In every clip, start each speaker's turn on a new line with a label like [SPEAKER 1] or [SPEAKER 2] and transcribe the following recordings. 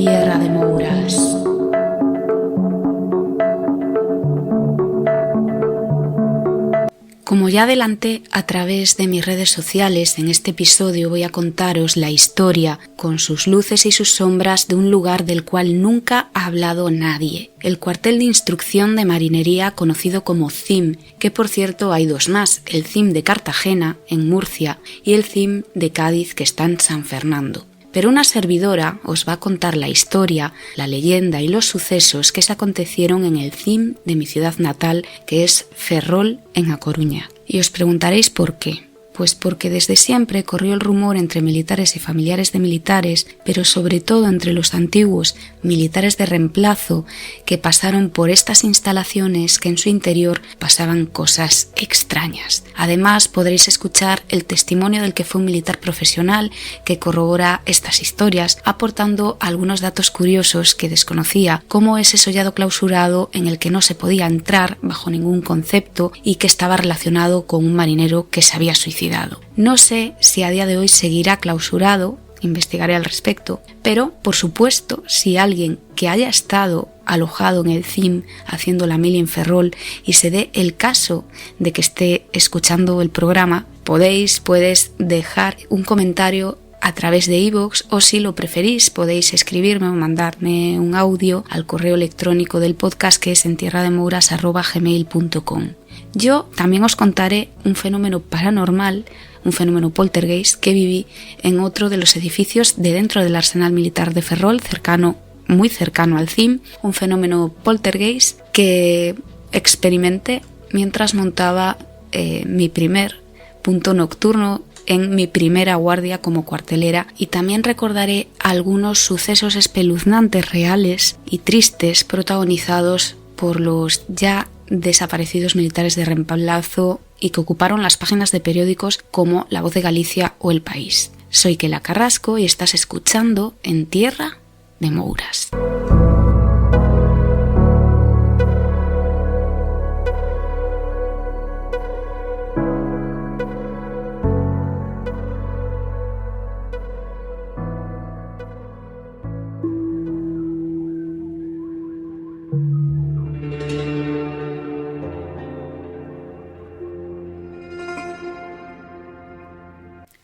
[SPEAKER 1] tierra de Mouras. Como ya adelanté a través de mis redes sociales, en este episodio voy a contaros la historia, con sus luces y sus sombras, de un lugar del cual nunca ha hablado nadie. El cuartel de instrucción de marinería conocido como CIM, que por cierto hay dos más, el CIM de Cartagena, en Murcia, y el CIM de Cádiz, que está en San Fernando. Pero una servidora os va a contar la historia, la leyenda y los sucesos que se acontecieron en el CIM de mi ciudad natal, que es Ferrol, en A Coruña. Y os preguntaréis por qué. Pues porque desde siempre corrió el rumor entre militares y familiares de militares, pero sobre todo entre los antiguos militares de reemplazo que pasaron por estas instalaciones, que en su interior pasaban cosas extrañas. Además podréis escuchar el testimonio del que fue un militar profesional que corrobora estas historias, aportando algunos datos curiosos que desconocía, como ese sollado clausurado en el que no se podía entrar bajo ningún concepto y que estaba relacionado con un marinero que se había suicidado. No sé si a día de hoy seguirá clausurado, investigaré al respecto, pero por supuesto, si alguien que haya estado alojado en el CIM haciendo la mili en Ferrol y se dé el caso de que esté escuchando el programa, puedes dejar un comentario a través de iVoox, o si lo preferís podéis escribirme o mandarme un audio al correo electrónico del podcast, que es entierrademouras@gmail.com. Yo también os contaré un fenómeno paranormal, un fenómeno poltergeist que viví en otro de los edificios de dentro del Arsenal Militar de Ferrol, muy cercano al CIM, un fenómeno poltergeist que experimenté mientras montaba mi primer punto nocturno en mi primera guardia como cuartelera, y también recordaré algunos sucesos espeluznantes, reales y tristes, protagonizados por los ya desaparecidos militares de reemplazo y que ocuparon las páginas de periódicos como La Voz de Galicia o El País. Soy Kela Carrasco y estás escuchando En Tierra de Mouras.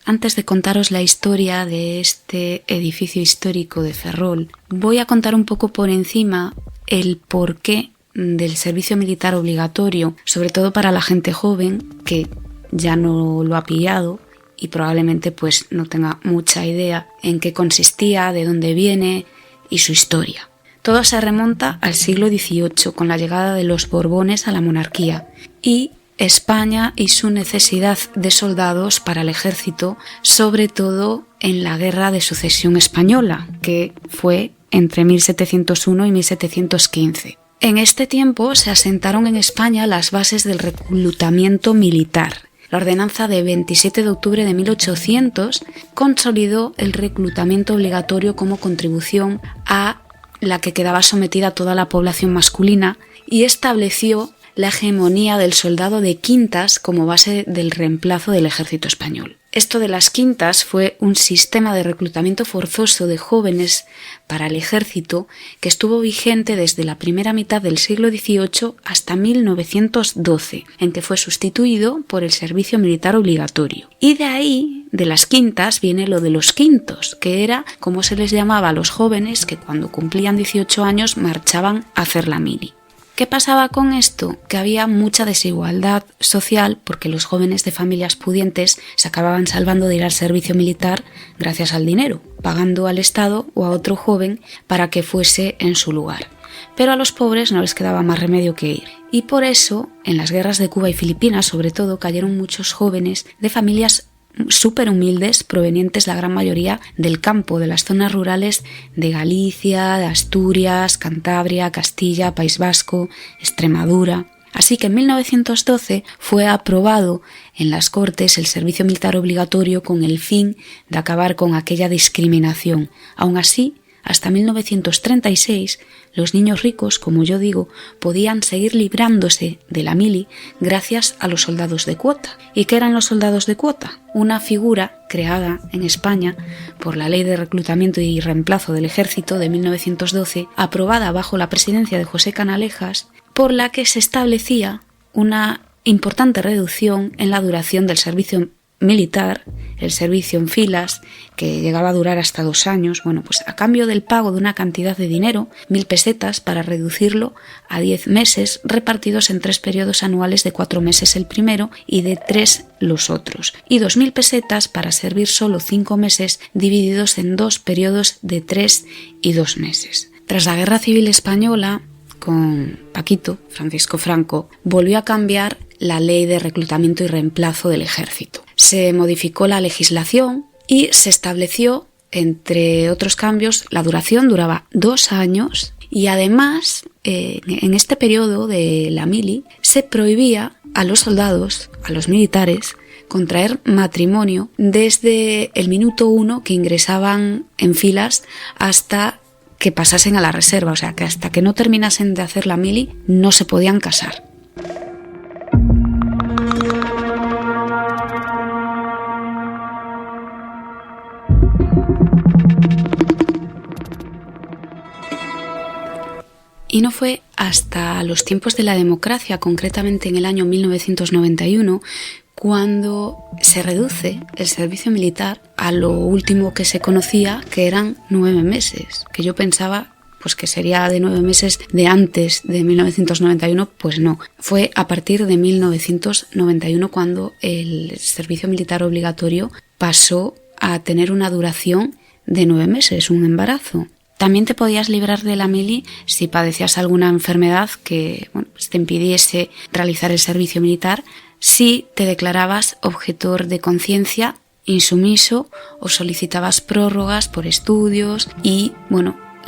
[SPEAKER 1] Antes de contaros la historia de este edificio histórico de Ferrol, voy a contar un poco por encima el porqué del servicio militar obligatorio, sobre todo para la gente joven que ya no lo ha pillado y probablemente pues no tenga mucha idea en qué consistía, de dónde viene y su historia. Todo se remonta al siglo XVIII, con la llegada de los Borbones a la monarquía, y España y su necesidad de soldados para el ejército, sobre todo en la Guerra de Sucesión Española, que fue entre 1701 y 1715. En este tiempo se asentaron en España las bases del reclutamiento militar. La ordenanza de 27 de octubre de 1800 consolidó el reclutamiento obligatorio como contribución a la que quedaba sometida toda la población masculina, y estableció la hegemonía del soldado de quintas como base del reemplazo del ejército español. Esto de las quintas fue un sistema de reclutamiento forzoso de jóvenes para el ejército que estuvo vigente desde la primera mitad del siglo XVIII hasta 1912, en que fue sustituido por el servicio militar obligatorio. Y de ahí, de las quintas, viene lo de los quintos, que era como se les llamaba a los jóvenes que cuando cumplían 18 años marchaban a hacer la mili. ¿Qué pasaba con esto? Que había mucha desigualdad social, porque los jóvenes de familias pudientes se acababan salvando de ir al servicio militar gracias al dinero, pagando al Estado o a otro joven para que fuese en su lugar. Pero a los pobres no les quedaba más remedio que ir. Y por eso, en las guerras de Cuba y Filipinas, sobre todo, cayeron muchos jóvenes de familias súper humildes, provenientes la gran mayoría del campo, de las zonas rurales de Galicia, de Asturias, Cantabria, Castilla, País Vasco, Extremadura. Así que en 1912 fue aprobado en las Cortes el servicio militar obligatorio con el fin de acabar con aquella discriminación. Aún así, hasta 1936, los niños ricos, como yo digo, podían seguir librándose de la mili gracias a los soldados de cuota. ¿Y qué eran los soldados de cuota? Una figura creada en España por la Ley de Reclutamiento y Reemplazo del Ejército de 1912, aprobada bajo la presidencia de José Canalejas, por la que se establecía una importante reducción en la duración del servicio militar, el servicio en filas, que llegaba a durar hasta 2 años, bueno, pues a cambio del pago de una cantidad de dinero, 1.000 pesetas, para reducirlo a 10 meses, repartidos en 3 periodos anuales de 4 meses el primero y de 3 los otros, y 2.000 pesetas para servir solo 5 meses, divididos en 2 periodos de 3 y 2 meses. Tras la Guerra Civil Española, con Paquito, Francisco Franco, volvió a cambiar la Ley de Reclutamiento y Reemplazo del Ejército. Se modificó la legislación y se estableció, entre otros cambios, la duración duraba 2 años y además en este periodo de la mili se prohibía a los soldados, a los militares, contraer matrimonio desde el minuto 1 que ingresaban en filas hasta que pasasen a la reserva, o sea que hasta que no terminasen de hacer la mili no se podían casar. Y no fue hasta los tiempos de la democracia, concretamente en el año 1991, cuando se reduce el servicio militar a lo último que se conocía, que eran 9 meses, que yo pensaba pues que sería de 9 meses de antes de 1991, pues no. Fue a partir de 1991 cuando el servicio militar obligatorio pasó a tener una duración de 9 meses, un embarazo. También te podías librar de la mili si padecías alguna enfermedad que pues te impidiese realizar el servicio militar, si te declarabas objetor de conciencia, insumiso o solicitabas prórrogas por estudios y,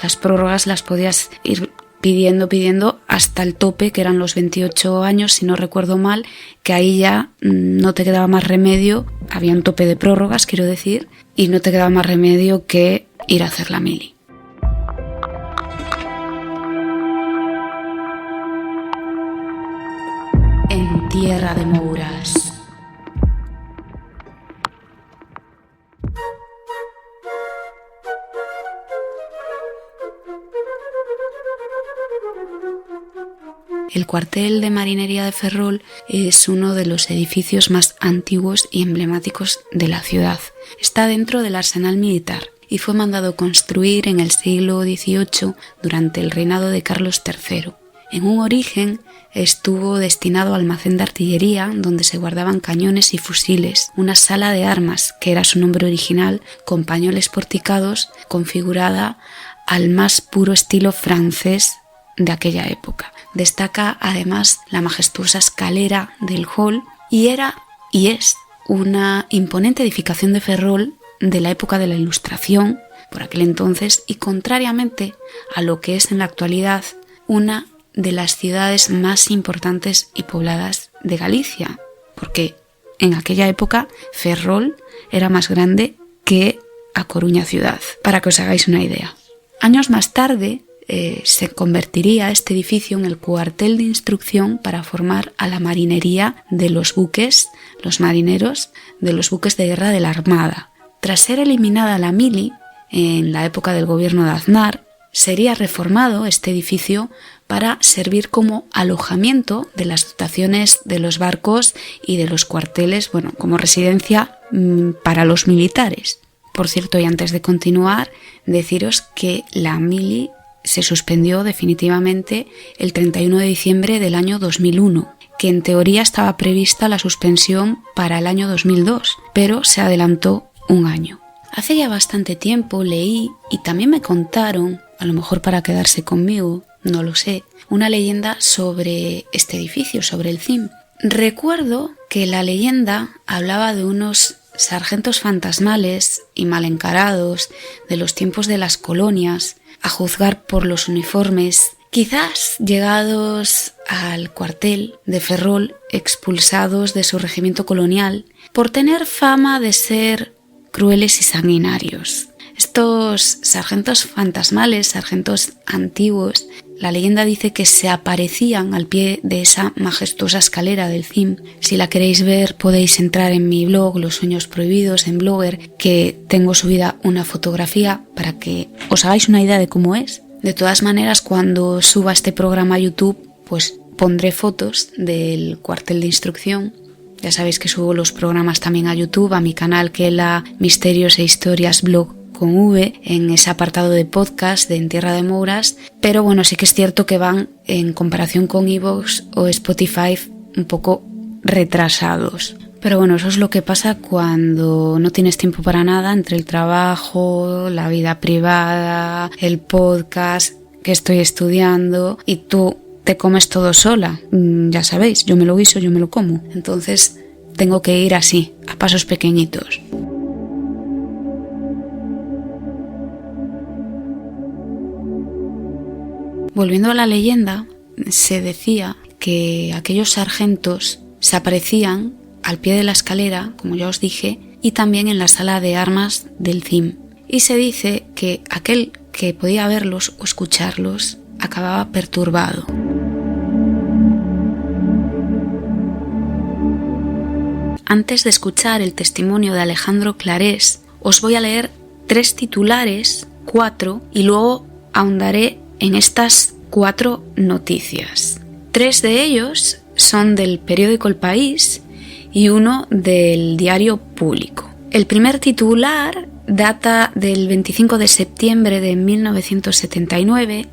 [SPEAKER 1] las prórrogas las podías ir pidiendo hasta el tope, que eran los 28 años, si no recuerdo mal, que ahí ya no te quedaba más remedio, había un tope de prórrogas, quiero decir, y no te quedaba más remedio que ir a hacer la mili. En tierra de Mouras. El cuartel de marinería de Ferrol es uno de los edificios más antiguos y emblemáticos de la ciudad. Está dentro del arsenal militar y fue mandado construir en el siglo XVIII durante el reinado de Carlos III. En un origen estuvo destinado a almacén de artillería donde se guardaban cañones y fusiles, una sala de armas, que era su nombre original, con pañoles porticados, configurada al más puro estilo francés de aquella época. Destaca además la majestuosa escalera del hall y es una imponente edificación de Ferrol de la época de la Ilustración, por aquel entonces, y contrariamente a lo que es en la actualidad, una de las ciudades más importantes y pobladas de Galicia, porque en aquella época Ferrol era más grande que A Coruña ciudad, para que os hagáis una idea. Años más tarde se convertiría este edificio en el cuartel de instrucción para formar a la marinería de los buques, los marineros de los buques de guerra de la Armada. Tras ser eliminada la mili, en la época del gobierno de Aznar, sería reformado este edificio para servir como alojamiento de las dotaciones de los barcos y de los cuarteles, como residencia para los militares. Por cierto, y antes de continuar, deciros que la mili se suspendió definitivamente el 31 de diciembre del año 2001, que en teoría estaba prevista la suspensión para el año 2002, pero se adelantó un año. Hace ya bastante tiempo leí y también me contaron, a lo mejor para quedarse conmigo, no lo sé, una leyenda sobre este edificio, sobre el CIM. Recuerdo que la leyenda hablaba de unos sargentos fantasmales y mal encarados de los tiempos de las colonias, a juzgar por los uniformes, quizás llegados al cuartel de Ferrol, expulsados de su regimiento colonial, por tener fama de ser crueles y sanguinarios. Esto estos sargentos fantasmales, sargentos antiguos, la leyenda dice que se aparecían al pie de esa majestuosa escalera del CIM. Si la queréis ver, podéis entrar en mi blog, Los Sueños Prohibidos, en Blogger, que tengo subida una fotografía para que os hagáis una idea de cómo es. De todas maneras, cuando suba este programa a YouTube, pues pondré fotos del cuartel de instrucción. Ya sabéis que subo los programas también a YouTube, a mi canal Kela Misterios e Historias Blog con V, en ese apartado de podcast de En Tierra de Mouras, pero bueno, sí que es cierto que van, en comparación con iVoox o Spotify, un poco retrasados. Pero bueno, eso es lo que pasa cuando no tienes tiempo para nada, entre el trabajo, la vida privada, el podcast que estoy estudiando, y tú te comes todo sola. Ya sabéis, yo me lo guiso, yo me lo como. Entonces tengo que ir así, a pasos pequeñitos. Volviendo a la leyenda, se decía que aquellos sargentos se aparecían al pie de la escalera, como ya os dije, y también en la sala de armas del CIM. Y se dice que aquel que podía verlos o escucharlos acababa perturbado. Antes de escuchar el testimonio de Alejandro Clarés, os voy a leer 3 titulares, 4, y luego ahondaré en estas 4 noticias. 3 de ellos son del periódico El País y uno del diario Público. El primer titular data del 25 de septiembre de 1979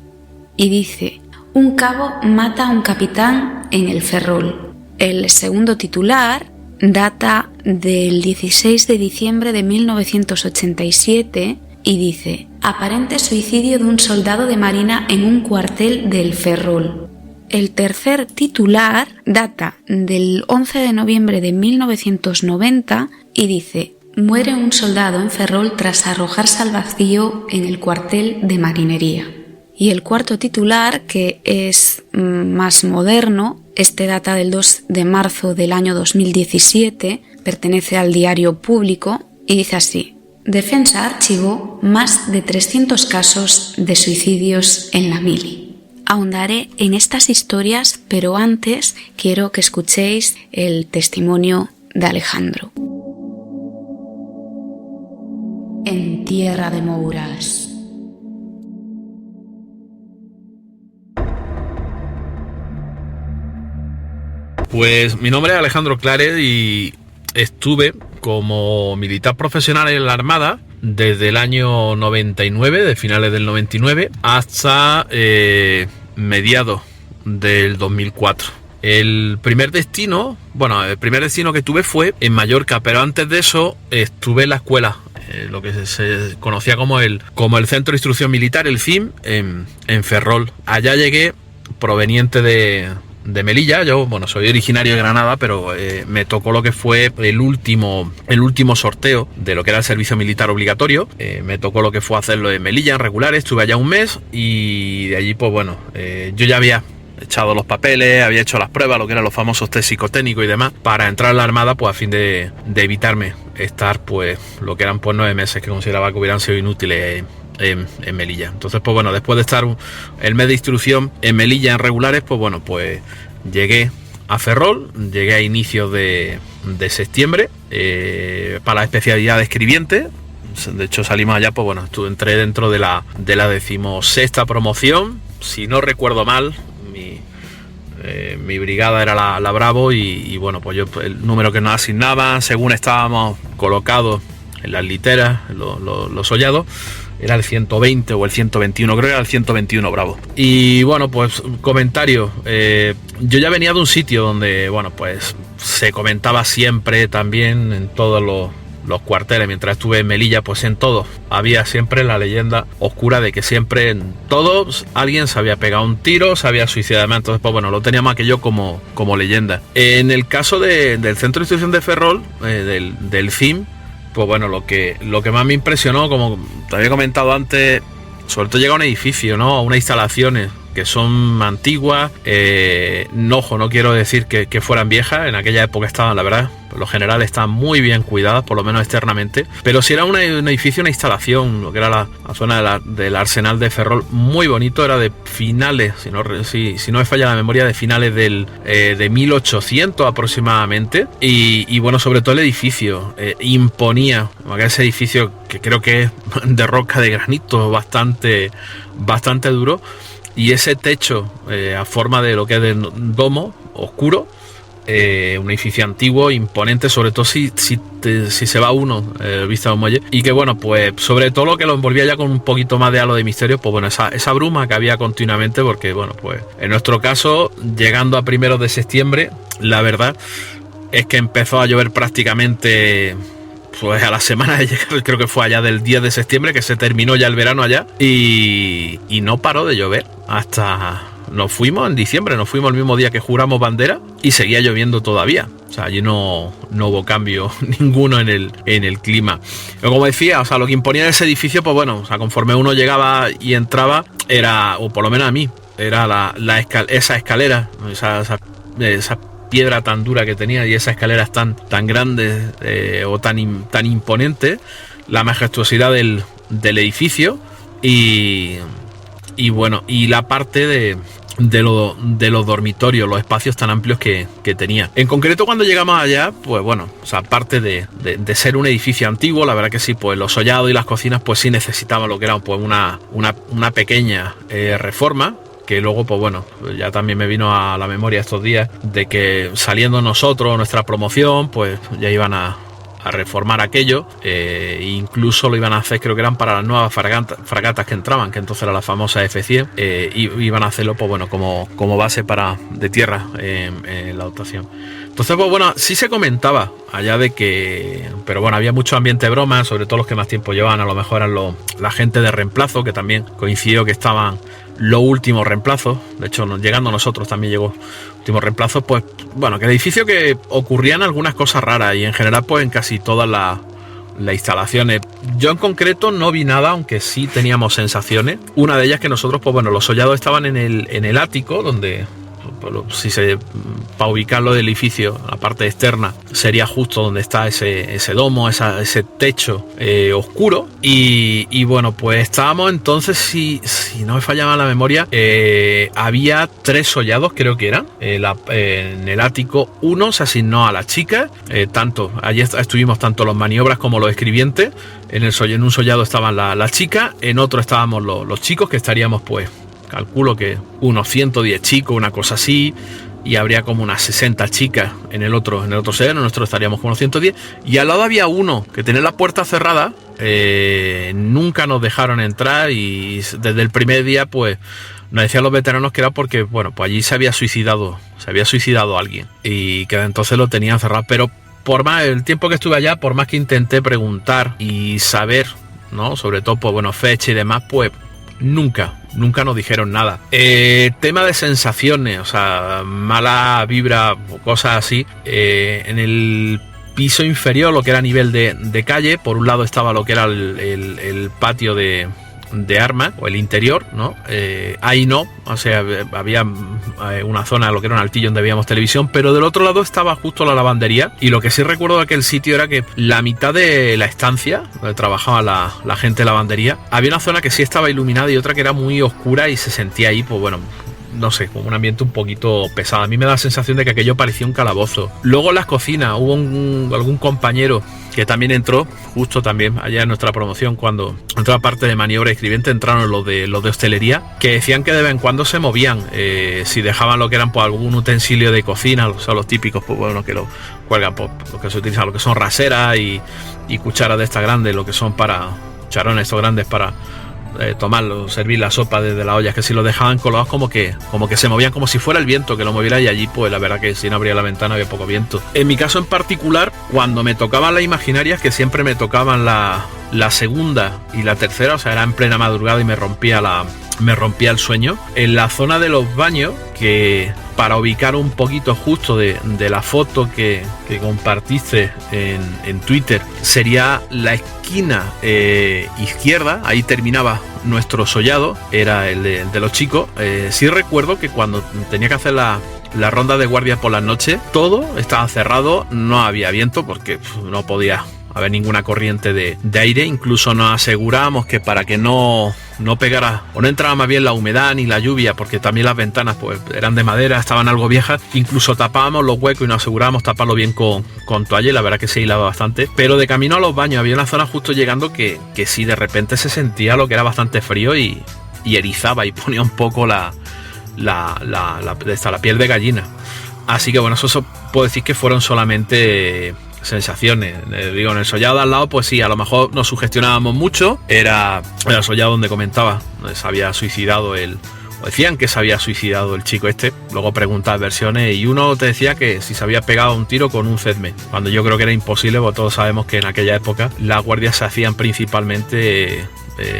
[SPEAKER 1] y dice: un cabo mata a un capitán en el Ferrol. El segundo titular data del 16 de diciembre de 1987 y dice: aparente suicidio de un soldado de marina en un cuartel del Ferrol. El tercer titular data del 11 de noviembre de 1990 y dice: muere un soldado en Ferrol tras arrojarse al vacío en el cuartel de marinería. Y el cuarto titular, que es más moderno, este data del 2 de marzo del año 2017, pertenece al diario Público y dice así: Defensa archivó más de 300 casos de suicidios en la mili. Ahondaré en estas historias, pero antes quiero que escuchéis el testimonio de Alejandro. En Tierra de Mouras.
[SPEAKER 2] Pues mi nombre es Alejandro Clarés y estuve como militar profesional en la Armada desde el año 99, de finales del 99, hasta mediados del 2004. El primer destino que tuve fue en Mallorca, pero antes de eso estuve en la escuela, lo que se conocía como el Centro de Instrucción Militar, el CIM, en Ferrol. Allá llegué proveniente de Melilla. Yo, soy originario de Granada, pero me tocó lo que fue el último sorteo de lo que era el servicio militar obligatorio. Me tocó lo que fue hacerlo en Melilla, en regulares. Estuve allá un mes y de allí, yo ya había echado los papeles, había hecho las pruebas, lo que eran los famosos test psicotécnicos y demás, para entrar a la Armada, a fin de evitarme estar, lo que eran 9 meses que consideraba que hubieran sido inútiles en Melilla. Entonces, después de estar el mes de instrucción en Melilla en regulares, llegué a Ferrol, llegué a inicios de septiembre para la especialidad de escribiente. De hecho, salimos allá, entré dentro de la 16ª promoción, si no recuerdo mal. Mi brigada era la Bravo y yo, el número que nos asignaban según estábamos colocados en las literas, los sollados, era el 120 o el 121, creo que era el 121 Bravo. Y comentario, yo ya venía de un sitio donde, se comentaba siempre también en todos los cuarteles, mientras estuve en Melilla, en todos había siempre la leyenda oscura de que siempre en todos alguien se había pegado un tiro, se había suicidado. Entonces, lo teníamos aquello como leyenda. En el caso del Centro de Instrucción de Ferrol, del CIM, lo que más me impresionó, como te había comentado antes, sobre todo llega a un edificio, ¿no? A unas instalaciones que son antiguas. No quiero decir que fueran viejas, en aquella época estaban, la verdad, por lo general estaban muy bien cuidadas, por lo menos externamente, pero sí era un edificio, una instalación, lo que era la zona del Arsenal de Ferrol, muy bonito, era de finales, si no me falla la memoria, de finales de 1800 aproximadamente, y bueno, sobre todo el edificio imponía, ese edificio que creo que es de roca de granito, bastante duro, y ese techo a forma de lo que es de domo oscuro, un edificio antiguo, imponente, sobre todo si se va uno vista al muelle, y que bueno, pues sobre todo lo que lo envolvía ya con un poquito más de halo de misterio, pues bueno, esa bruma que había continuamente, porque bueno, pues en nuestro caso, llegando a 1 de septiembre, la verdad es que empezó a llover prácticamente pues a la semana de llegar, creo que fue allá del 10 de septiembre, que se terminó ya el verano allá, y no paró de llover hasta... Nos fuimos en diciembre, nos fuimos el mismo día que juramos bandera y seguía lloviendo todavía. O sea, allí no hubo cambio ninguno en el clima. Pero como decía, o sea, lo que imponía ese edificio, pues bueno, o sea, conforme uno llegaba y entraba, era, o por lo menos a mí, era esa escalera, esa piedra tan dura que tenía y esas escaleras tan grandes o tan imponentes, la majestuosidad del edificio y bueno, y la parte de los dormitorios, los espacios tan amplios que tenía. En concreto, cuando llegamos allá, pues bueno, o sea, aparte de ser un edificio antiguo, la verdad que sí, pues los sollados y las cocinas pues sí necesitaban lo que era pues una pequeña reforma, que luego pues bueno, ya también me vino a la memoria estos días de que saliendo nosotros, nuestra promoción, pues ya iban a reformar aquello, incluso lo iban a hacer, creo que eran para las nuevas fragatas que entraban, que entonces era la famosa F100, y iban a hacerlo pues bueno, como base de tierra en la dotación. Entonces pues bueno, sí se comentaba allá de que, pero bueno, había mucho ambiente de broma, sobre todo los que más tiempo llevaban, a lo mejor eran la gente de reemplazo, que también coincidió que estaban los últimos reemplazos. De hecho, llegando nosotros también llegó últimos reemplazos. Pues bueno, que el edificio, que ocurrían algunas cosas raras, y en general pues en casi todas las instalaciones. Yo en concreto no vi nada, aunque sí teníamos sensaciones. Una de ellas que nosotros, pues bueno, los sollados estaban en el ático, donde para ubicarlo del edificio, la parte externa sería justo donde está ese domo, ese techo oscuro, y bueno, pues estábamos entonces, si no me fallaba la memoria, había 3 sollados, creo que eran en el ático. Uno se asignó a las chicas, allí estuvimos tanto los maniobras como los escribientes. En un sollado estaban las chicas, en otro estábamos los chicos, que estaríamos pues, calculo que unos 110 chicos, una cosa así, y habría como unas 60 chicas en el otro sellado. Nosotros estaríamos con unos 110, y al lado había uno que tenía la puerta cerrada, nunca nos dejaron entrar, y desde el primer día pues nos decían los veteranos que era porque, bueno, pues allí se había suicidado alguien, y que entonces lo tenían cerrado. Pero por más el tiempo que estuve allá, por más que intenté preguntar y saber, ¿no?, sobre todo pues bueno, fecha y demás, pues nunca nos dijeron nada. Tema de sensaciones, o sea, mala vibra o cosas así, en el piso inferior, lo que era a nivel de calle, por un lado estaba lo que era el patio de armas, o el interior, ¿no? Ahí no, o sea, había una zona, lo que era un altillo donde veíamos televisión, pero del otro lado estaba justo la lavandería, y lo que sí recuerdo de aquel sitio era que la mitad de la estancia donde trabajaba la gente de lavandería, había una zona que sí estaba iluminada y otra que era muy oscura, y se sentía ahí, pues bueno, no sé, como un ambiente un poquito pesado. A mí me da la sensación de que aquello parecía un calabozo. Luego en las cocinas hubo algún compañero que también entró, justo también allá en nuestra promoción, cuando entró la parte de maniobra y escribiente, entraron los de hostelería, que decían que de vez en cuando se movían, si dejaban lo que eran pues algún utensilio de cocina, o sea, los típicos, pues bueno, que lo cuelgan, pues lo que se utiliza, lo que son raseras y cucharas de estas grandes, lo que son para charones estos grandes para tomarlo, servir la sopa desde la olla, que si lo dejaban colgados como que se movían, como si fuera el viento que lo moviera, y allí pues la verdad que si no abría la ventana había poco viento. En mi caso en particular, cuando me tocaban las imaginarias, que siempre me tocaban la segunda y la tercera, o sea, era en plena madrugada y me rompía el sueño, en la zona de los baños, que para ubicar un poquito justo de la foto que compartiste en Twitter, sería la esquina izquierda, ahí terminaba nuestro sollado, era el de los chicos. Sí recuerdo que cuando tenía que hacer la ronda de guardia por las noches, todo estaba cerrado, no había viento porque no podía haber ninguna corriente de aire. Incluso nos asegurábamos que para que no pegara o no entraba más bien la humedad ni la lluvia, porque también las ventanas pues eran de madera, estaban algo viejas, incluso tapábamos los huecos y nos asegurábamos taparlo bien con toalla, y la verdad que se hilaba bastante. Pero de camino a los baños había una zona justo llegando que sí, de repente se sentía lo que era bastante frío y erizaba y ponía un poco la piel de gallina. Así que bueno, eso puedo decir que fueron solamente sensaciones. Digo, en el sollado de al lado, pues sí, a lo mejor nos sugestionábamos mucho. Era el sollado donde comentaba, se había suicidado o decían que se había suicidado el chico este. Luego preguntas versiones y uno te decía que si se había pegado un tiro con un Cedme, cuando yo creo que era imposible, porque todos sabemos que en aquella época las guardias se hacían principalmente,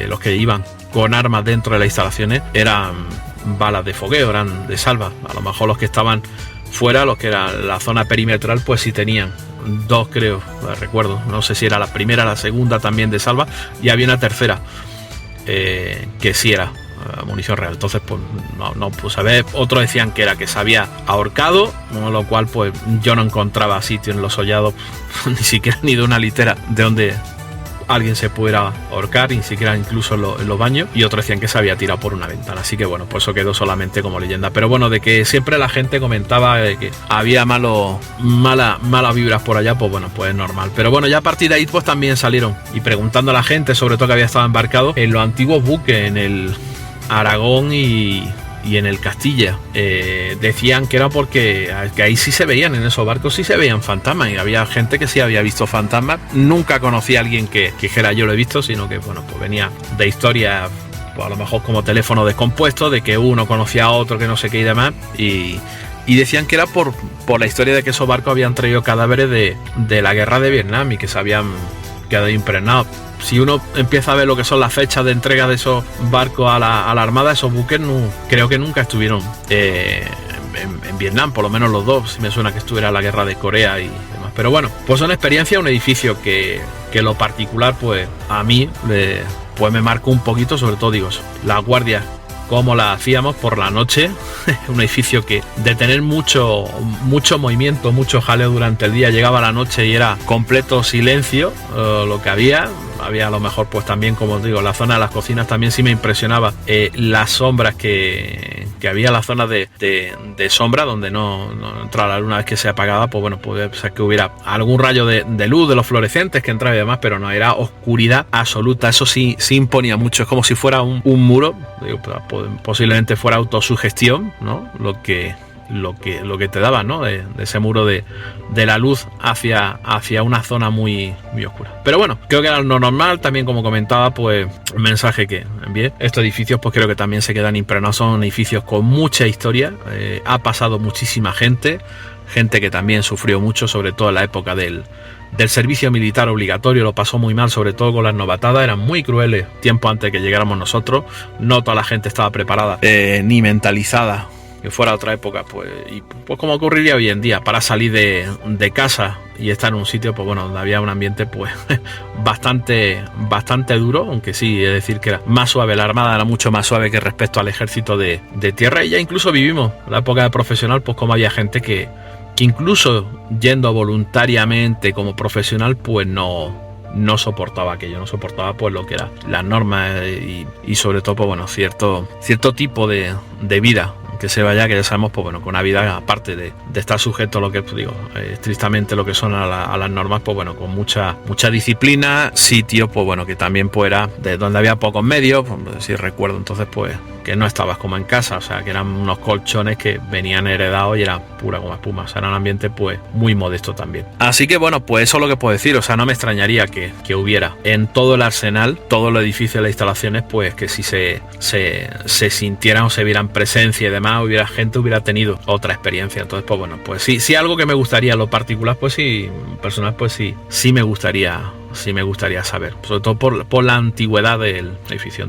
[SPEAKER 2] los que iban con armas dentro de las instalaciones eran balas de fogueo, eran de salva. A lo mejor los que estaban fuera, los que era la zona perimetral, pues sí tenían dos, creo, recuerdo, no sé si era la primera, la segunda también de salva, y había una tercera que sí era munición real. Entonces pues no puse a ver. Otros decían que se había ahorcado, con lo cual pues yo no encontraba sitio en los sollados ni siquiera ni de una litera de donde alguien se pudiera ahorcar, ni siquiera incluso en los baños, y otros decían que se había tirado por una ventana. Así que bueno, pues eso quedó solamente como leyenda. Pero bueno, de que siempre la gente comentaba que había malas vibras por allá, pues bueno, pues es normal. Pero bueno, ya a partir de ahí pues también salieron y preguntando a la gente, sobre todo que había estado embarcado en los antiguos buques, en el Aragón y en el Castilla, decían que era porque que ahí sí se veían, en esos barcos sí se veían fantasmas, y había gente que sí había visto fantasmas. Nunca conocí a alguien que dijera yo lo he visto, sino que bueno, pues venía de historias, pues a lo mejor como teléfono descompuesto, de que uno conocía a otro, que no sé qué y demás, y decían que era por la historia de que esos barcos habían traído cadáveres de la guerra de Vietnam y que se habían quedado impregnados. Si uno empieza a ver lo que son las fechas de entrega de esos barcos a la Armada, esos buques creo que nunca estuvieron en Vietnam, por lo menos los dos. Si me suena que estuviera la guerra de Corea y demás. Pero bueno, pues son experiencias, un edificio que lo particular, pues a mí pues me marcó un poquito, sobre todo digo eso, las guardias como la hacíamos por la noche. Un edificio que de tener mucho movimiento, mucho jaleo durante el día, llegaba la noche y era completo silencio lo que había a lo mejor pues también, como os digo, la zona de las cocinas también sí me impresionaba, las sombras que había en la zona de sombra donde no entraba la luna. Una vez que se apagaba, pues bueno, puede ser que hubiera algún rayo de luz de los fluorescentes que entraba y demás, pero no, era oscuridad absoluta. Eso sí imponía mucho, es como si fuera un muro. Digo, posiblemente fuera autosugestión, ¿no? Lo que te daba, ¿no? De ese muro de la luz hacia una zona muy oscura. Pero bueno, creo que era lo normal. También, como comentaba, pues el mensaje que envié, estos edificios pues creo que también se quedan impregnados. Son edificios con mucha historia, ha pasado muchísima gente que también sufrió mucho, sobre todo en la época del servicio militar obligatorio. Lo pasó muy mal, sobre todo con las novatadas, eran muy crueles tiempo antes que llegáramos nosotros. No toda la gente estaba preparada ni mentalizada que fuera otra época, pues como ocurriría hoy en día, para salir de casa y estar en un sitio, pues bueno, donde había un ambiente pues bastante duro, aunque sí, es decir que era más suave. La Armada era mucho más suave que respecto al ejército de tierra, y ya incluso vivimos la época de profesional, pues como había gente que incluso yendo voluntariamente como profesional, pues no soportaba aquello, no soportaba pues lo que eran las normas y sobre todo pues bueno, cierto tipo de vida que se vaya, que ya sabemos pues bueno, con una vida aparte de estar sujeto a lo que digo, estrictamente lo que son a las normas, pues bueno, con mucha disciplina, sitio pues bueno, que también pues era de donde había pocos medios, pues, si recuerdo entonces pues que no estabas como en casa, o sea que eran unos colchones que venían heredados y era pura como espuma, o sea, era un ambiente pues muy modesto también. Así que bueno, pues eso es lo que puedo decir, o sea, no me extrañaría que hubiera en todo el arsenal, todo el edificio de las instalaciones, pues que si se sintieran o se vieran presencia y demás, hubiera tenido otra experiencia. Entonces pues bueno, pues sí algo que me gustaría, lo particular pues sí, personal pues sí me gustaría saber, sobre todo por la antigüedad del edificio.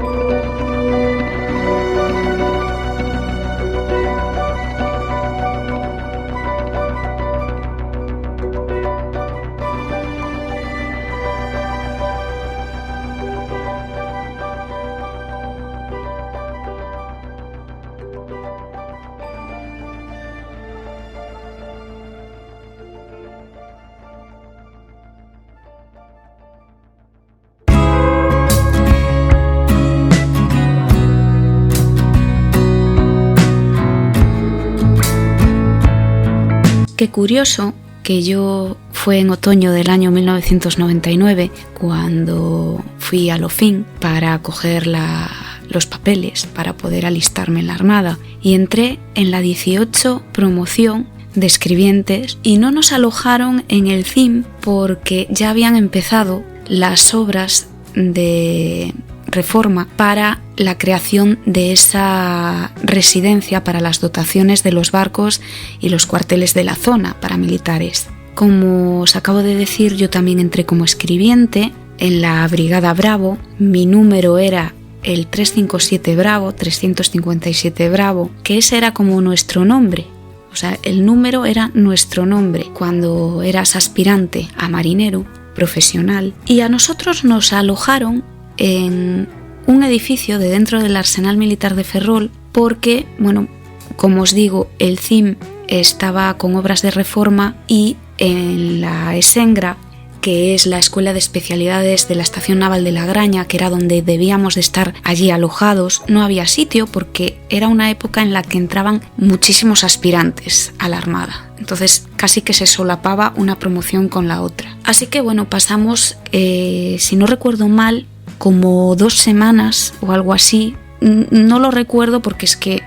[SPEAKER 1] Qué curioso que yo fue en otoño del año 1999 cuando fui a Lofín para coger los papeles para poder alistarme en la Armada y entré en la 18 promoción de escribientes y no nos alojaron en el CIM porque ya habían empezado las obras de reforma para la creación de esa residencia para las dotaciones de los barcos y los cuarteles de la zona para militares. Como os acabo de decir, yo también entré como escribiente en la Brigada Bravo. Mi número era el 357 Bravo, 357 Bravo, que ese era como nuestro nombre. O sea, el número era nuestro nombre cuando eras aspirante a marinero profesional. Y a nosotros nos alojaron en un edificio de dentro del Arsenal Militar de Ferrol porque, bueno, como os digo, el CIM estaba con obras de reforma y en la Esengra, que es la Escuela de Especialidades de la Estación Naval de La Graña, que era donde debíamos de estar allí alojados, no había sitio porque era una época en la que entraban muchísimos aspirantes a la Armada. Entonces casi que se solapaba una promoción con la otra. Así que bueno, pasamos, si no recuerdo mal, como 2 semanas o algo así. No lo recuerdo porque es que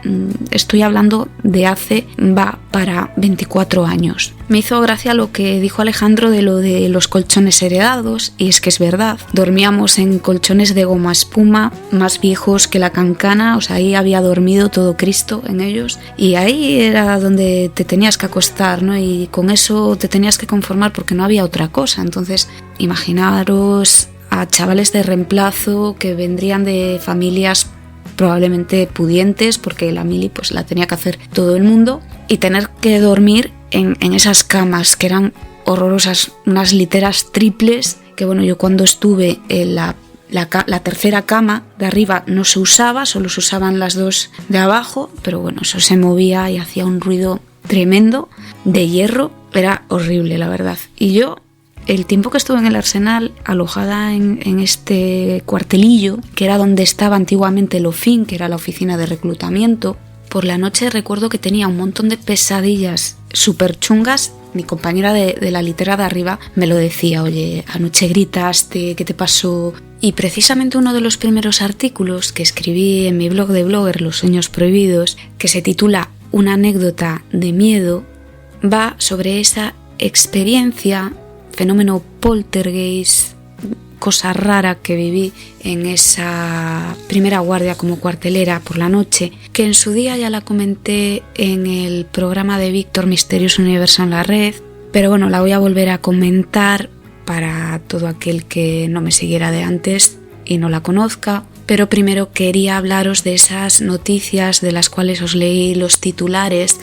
[SPEAKER 1] estoy hablando de hace, para 24 años. Me hizo gracia lo que dijo Alejandro de lo de los colchones heredados, y es que es verdad. Dormíamos en colchones de goma espuma más viejos que la cancana, o sea, ahí había dormido todo Cristo en ellos, y ahí era donde te tenías que acostar, ¿no? Y con eso te tenías que conformar porque no había otra cosa. Entonces, imaginaros a chavales de reemplazo que vendrían de familias probablemente pudientes, porque la mili pues la tenía que hacer todo el mundo, y tener que dormir en esas camas que eran horrorosas, unas literas triples, que bueno, yo cuando estuve en la tercera cama de arriba no se usaba, solo se usaban las 2 de abajo, pero bueno, eso se movía y hacía un ruido tremendo de hierro, era horrible la verdad. Y yo, el tiempo que estuve en el Arsenal, alojada en este cuartelillo, que era donde estaba antiguamente el OFIN, que era la oficina de reclutamiento, por la noche recuerdo que tenía un montón de pesadillas súper chungas. Mi compañera de la litera de arriba me lo decía: oye, anoche gritaste, ¿qué te pasó? Y precisamente uno de los primeros artículos que escribí en mi blog de blogger, Los Sueños Prohibidos, que se titula Una anécdota de miedo, va sobre esa experiencia, fenómeno poltergeist, cosa rara que viví en esa primera guardia como cuartelera por la noche, que en su día ya la comenté en el programa de Víctor Misterios Universo en la Red, pero bueno, la voy a volver a comentar para todo aquel que no me siguiera de antes y no la conozca. Pero primero quería hablaros de esas noticias de las cuales os leí los titulares,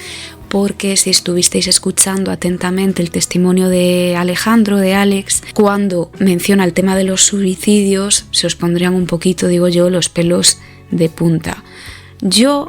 [SPEAKER 1] porque si estuvisteis escuchando atentamente el testimonio de Alejandro, de Alex, cuando menciona el tema de los suicidios, se os pondrían un poquito, digo yo, los pelos de punta. Yo,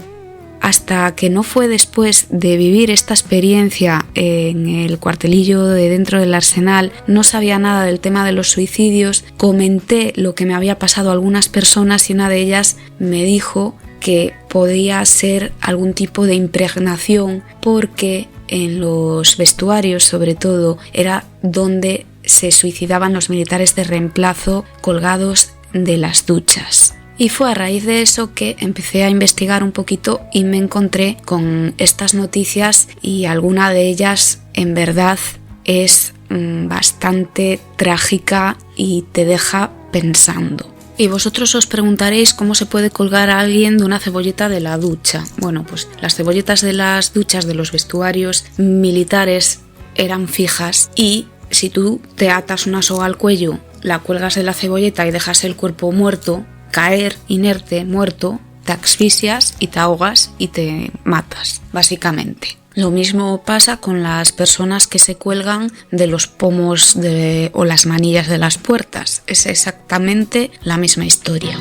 [SPEAKER 1] hasta que no fue después de vivir esta experiencia en el cuartelillo de dentro del Arsenal, no sabía nada del tema de los suicidios. Comenté lo que me había pasado a algunas personas y una de ellas me dijo que podía ser algún tipo de impregnación, porque en los vestuarios, sobre todo, era donde se suicidaban los militares de reemplazo colgados de las duchas. Y fue a raíz de eso que empecé a investigar un poquito y me encontré con estas noticias, y alguna de ellas en verdad es bastante trágica y te deja pensando. Y vosotros os preguntaréis cómo se puede colgar a alguien de una cebolleta de la ducha. Bueno, pues las cebolletas de las duchas de los vestuarios militares eran fijas, y si tú te atas una soga al cuello, la cuelgas de la cebolleta y dejas el cuerpo muerto, caer inerte, muerto, te asfixias y te ahogas y te matas, básicamente. Lo mismo pasa con las personas que se cuelgan de los pomos o las manillas de las puertas. Es exactamente la misma historia.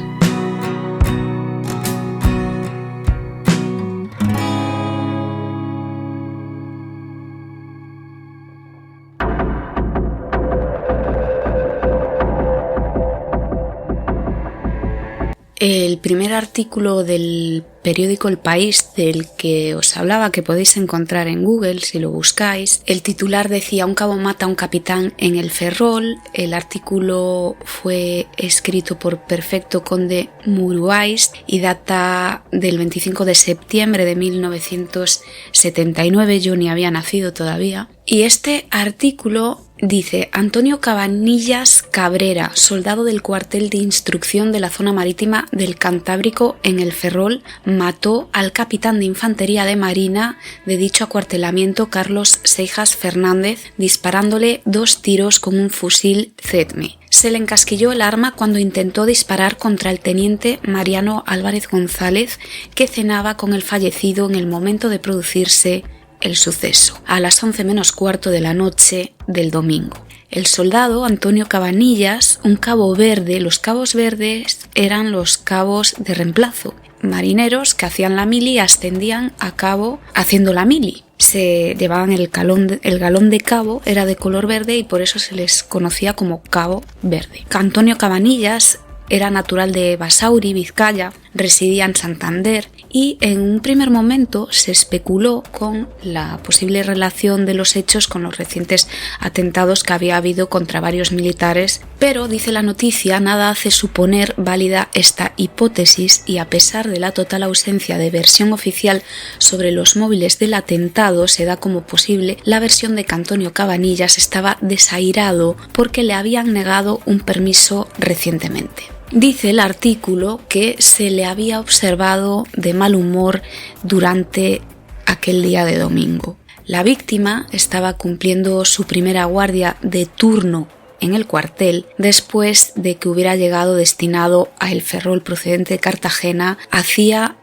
[SPEAKER 1] El primer artículo del periódico El País, del que os hablaba, que podéis encontrar en Google si lo buscáis, el titular decía: un cabo mata a un capitán en el Ferrol. El artículo fue escrito por Perfecto Conde Muruais y data del 25 de septiembre de 1979, yo ni había nacido todavía. Y este artículo dice: Antonio Cabanillas Cabrera, soldado del cuartel de instrucción de la zona marítima del Cantábrico en el Ferrol, mató al capitán de infantería de marina de dicho acuartelamiento, Carlos Seijas Fernández, disparándole 2 tiros con un fusil ZETME. Se le encasquilló el arma cuando intentó disparar contra el teniente Mariano Álvarez González, que cenaba con el fallecido en el momento de producirse el suceso, a las 11 menos cuarto de la noche del domingo. El soldado Antonio Cabanillas, un cabo verde. Los cabos verdes eran los cabos de reemplazo, marineros que hacían la mili y ascendían a cabo haciendo la mili. Se llevaban el galón de cabo, era de color verde y por eso se les conocía como cabo verde. Antonio Cabanillas era natural de Basauri, Vizcaya, residía en Santander y en un primer momento se especuló con la posible relación de los hechos con los recientes atentados que había habido contra varios militares, pero, dice la noticia, nada hace suponer válida esta hipótesis y a pesar de la total ausencia de versión oficial sobre los móviles del atentado, se da como posible la versión de que Antonio Cabanillas estaba desairado porque le habían negado un permiso recientemente. Dice el artículo que se le había observado de mal humor durante aquel día de domingo. La víctima estaba cumpliendo su primera guardia de turno en el cuartel después de que hubiera llegado destinado a El Ferrol procedente de Cartagena hacía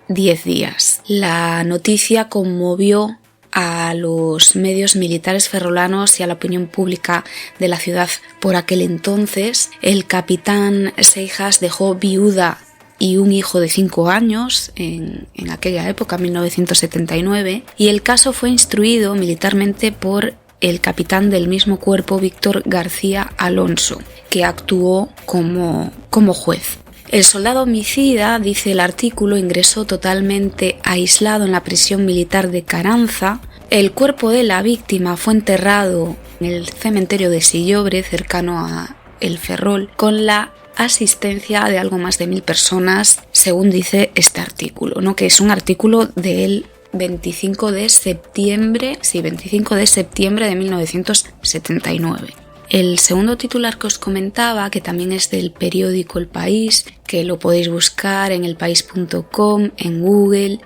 [SPEAKER 1] 10 días. La noticia conmovió a los medios militares ferrolanos y a la opinión pública de la ciudad por aquel entonces. El capitán Seijas dejó viuda y un hijo de 5 años en aquella época, 1979, y el caso fue instruido militarmente por el capitán del mismo cuerpo, Víctor García Alonso, que actuó como juez. El soldado homicida, dice el artículo, ingresó totalmente aislado en la prisión militar de Caranza. El cuerpo de la víctima fue enterrado en el cementerio de Sillobre, cercano a El Ferrol, con la asistencia de algo más de 1000 personas, según dice este artículo, ¿no? Que es un artículo del 25 de septiembre de 1979. El segundo titular que os comentaba, que también es del periódico El País, que lo podéis buscar en elpaís.com, en Google,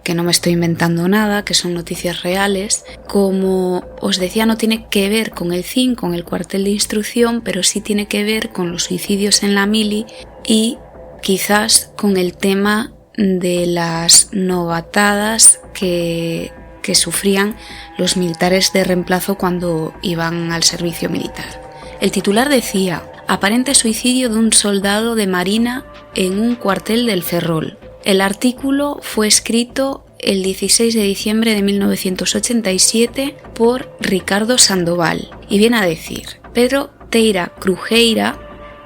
[SPEAKER 1] que no me estoy inventando nada, que son noticias reales. Como os decía, no tiene que ver con el CIN, con el cuartel de instrucción, pero sí tiene que ver con los suicidios en la mili y quizás con el tema de las novatadas que sufrían los militares de reemplazo cuando iban al servicio militar. El titular decía: aparente suicidio de un soldado de marina en un cuartel del Ferrol. El artículo fue escrito el 16 de diciembre de 1987 por Ricardo Sandoval y viene a decir: Pedro Teira Crujeira,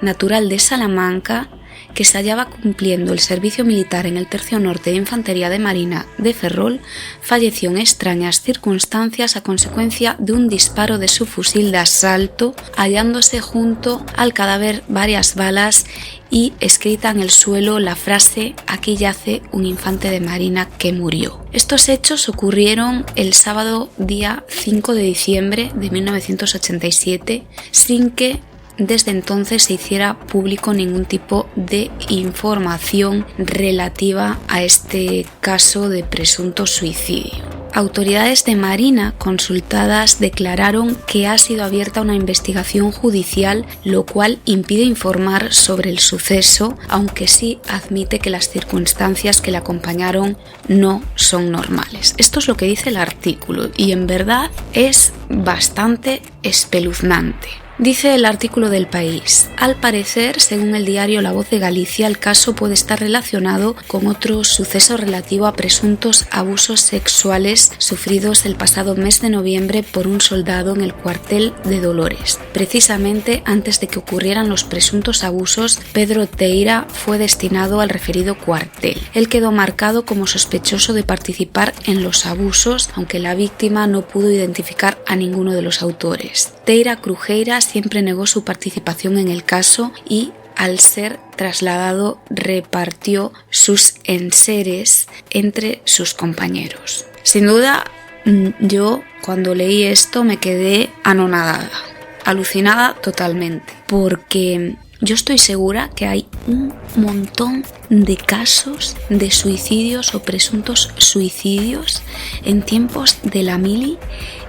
[SPEAKER 1] natural de Salamanca, que se hallaba cumpliendo el servicio militar en el Tercio Norte de Infantería de Marina de Ferrol, falleció en extrañas circunstancias a consecuencia de un disparo de su fusil de asalto, hallándose junto al cadáver varias balas y escrita en el suelo la frase: aquí yace un infante de marina que murió. Estos hechos ocurrieron el sábado día 5 de diciembre de 1987, sin que desde entonces se hiciera público ningún tipo de información relativa a este caso de presunto suicidio. Autoridades de Marina consultadas declararon que ha sido abierta una investigación judicial, lo cual impide informar sobre el suceso, aunque sí admite que las circunstancias que le acompañaron no son normales. Esto es lo que dice el artículo y en verdad es bastante espeluznante. Dice el artículo del País: al parecer, según el diario La Voz de Galicia, el caso puede estar relacionado con otro suceso relativo a presuntos abusos sexuales sufridos el pasado mes de noviembre por un soldado en el cuartel de Dolores. Precisamente antes de que ocurrieran los presuntos abusos, Pedro Teira fue destinado al referido cuartel. Él quedó marcado como sospechoso de participar en los abusos, aunque la víctima no pudo identificar a ninguno de los autores. Teira Crujeira siempre negó su participación en el caso y, al ser trasladado, repartió sus enseres entre sus compañeros. Sin duda, yo cuando leí esto me quedé anonadada, alucinada totalmente, porque yo estoy segura que hay un montón de casos de suicidios o presuntos suicidios en tiempos de la mili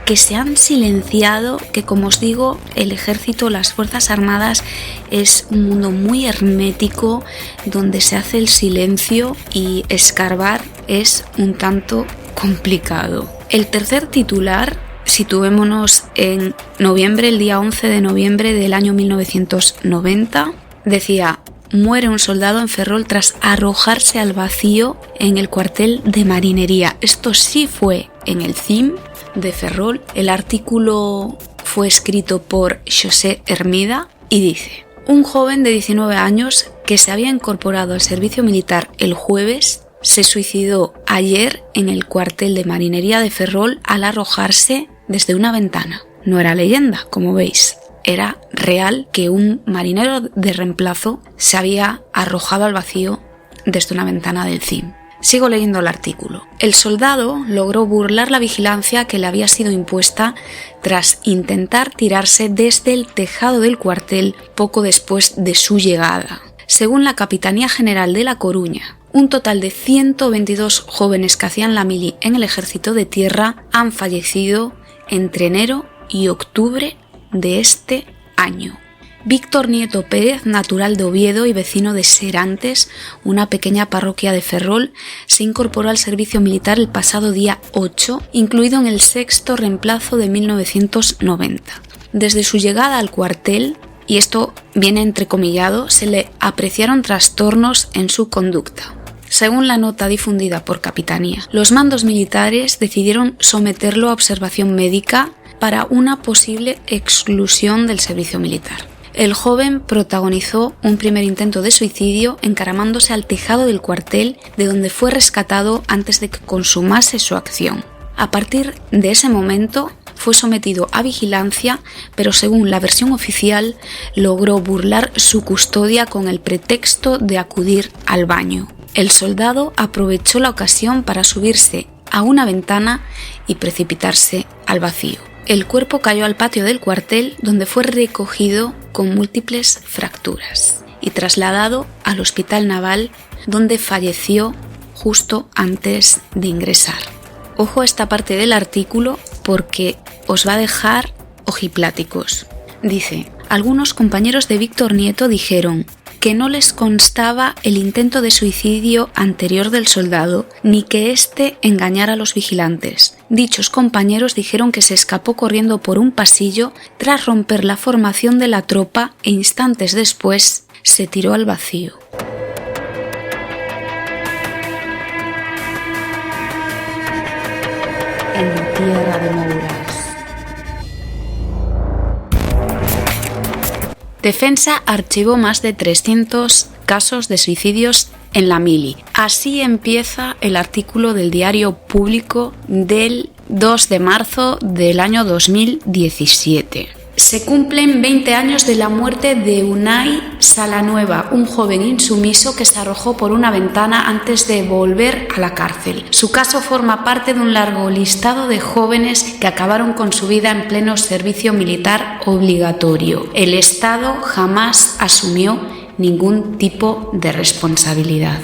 [SPEAKER 1] que se han silenciado, que, como os digo, el ejército, las fuerzas armadas es un mundo muy hermético donde se hace el silencio y escarbar es un tanto complicado. El tercer titular, situémonos en noviembre, el día 11 de noviembre del año 1990, decía: muere un soldado en Ferrol tras arrojarse al vacío en el cuartel de marinería. Esto sí fue en el CIM de Ferrol. El artículo fue escrito por José Hermida y dice: un joven de 19 años que se había incorporado al servicio militar el jueves se suicidó ayer en el cuartel de marinería de Ferrol al arrojarse desde una ventana. No era leyenda, como veis. Era real que un marinero de reemplazo se había arrojado al vacío desde una ventana del CIM. Sigo leyendo el artículo. El soldado logró burlar la vigilancia que le había sido impuesta tras intentar tirarse desde el tejado del cuartel poco después de su llegada. Según la Capitanía General de La Coruña, un total de 122 jóvenes que hacían la mili en el Ejército de Tierra han fallecido entre enero y octubre de este año. Víctor Nieto Pérez, natural de Oviedo y vecino de Serantes, una pequeña parroquia de Ferrol, se incorporó al servicio militar el pasado día 8, incluido en el sexto reemplazo de 1990. Desde su llegada al cuartel, y esto viene entrecomillado, se le apreciaron trastornos en su conducta. Según la nota difundida por Capitanía, los mandos militares decidieron someterlo a observación médica para una posible exclusión del servicio militar. El joven protagonizó un primer intento de suicidio encaramándose al tejado del cuartel, de donde fue rescatado antes de que consumase su acción. A partir de ese momento fue sometido a vigilancia, pero según la versión oficial logró burlar su custodia con el pretexto de acudir al baño. El soldado aprovechó la ocasión para subirse a una ventana y precipitarse al vacío. El cuerpo cayó al patio del cuartel, donde fue recogido con múltiples fracturas y trasladado al Hospital Naval, donde falleció justo antes de ingresar. Ojo a esta parte del artículo porque os va a dejar ojipláticos. Dice: algunos compañeros de Víctor Nieto dijeron que no les constaba el intento de suicidio anterior del soldado, ni que éste engañara a los vigilantes. Dichos compañeros dijeron que se escapó corriendo por un pasillo tras romper la formación de la tropa e instantes después se tiró al vacío. En tierra de Mouras. Defensa archivó más de 300 casos de suicidios en la mili. Así empieza el artículo del Diario Público del 2 de marzo del año 2017. Se cumplen 20 años de la muerte de Unai Salanueva, un joven insumiso que se arrojó por una ventana antes de volver a la cárcel. Su caso forma parte de un largo listado de jóvenes que acabaron con su vida en pleno servicio militar obligatorio. El Estado jamás asumió ningún tipo de responsabilidad.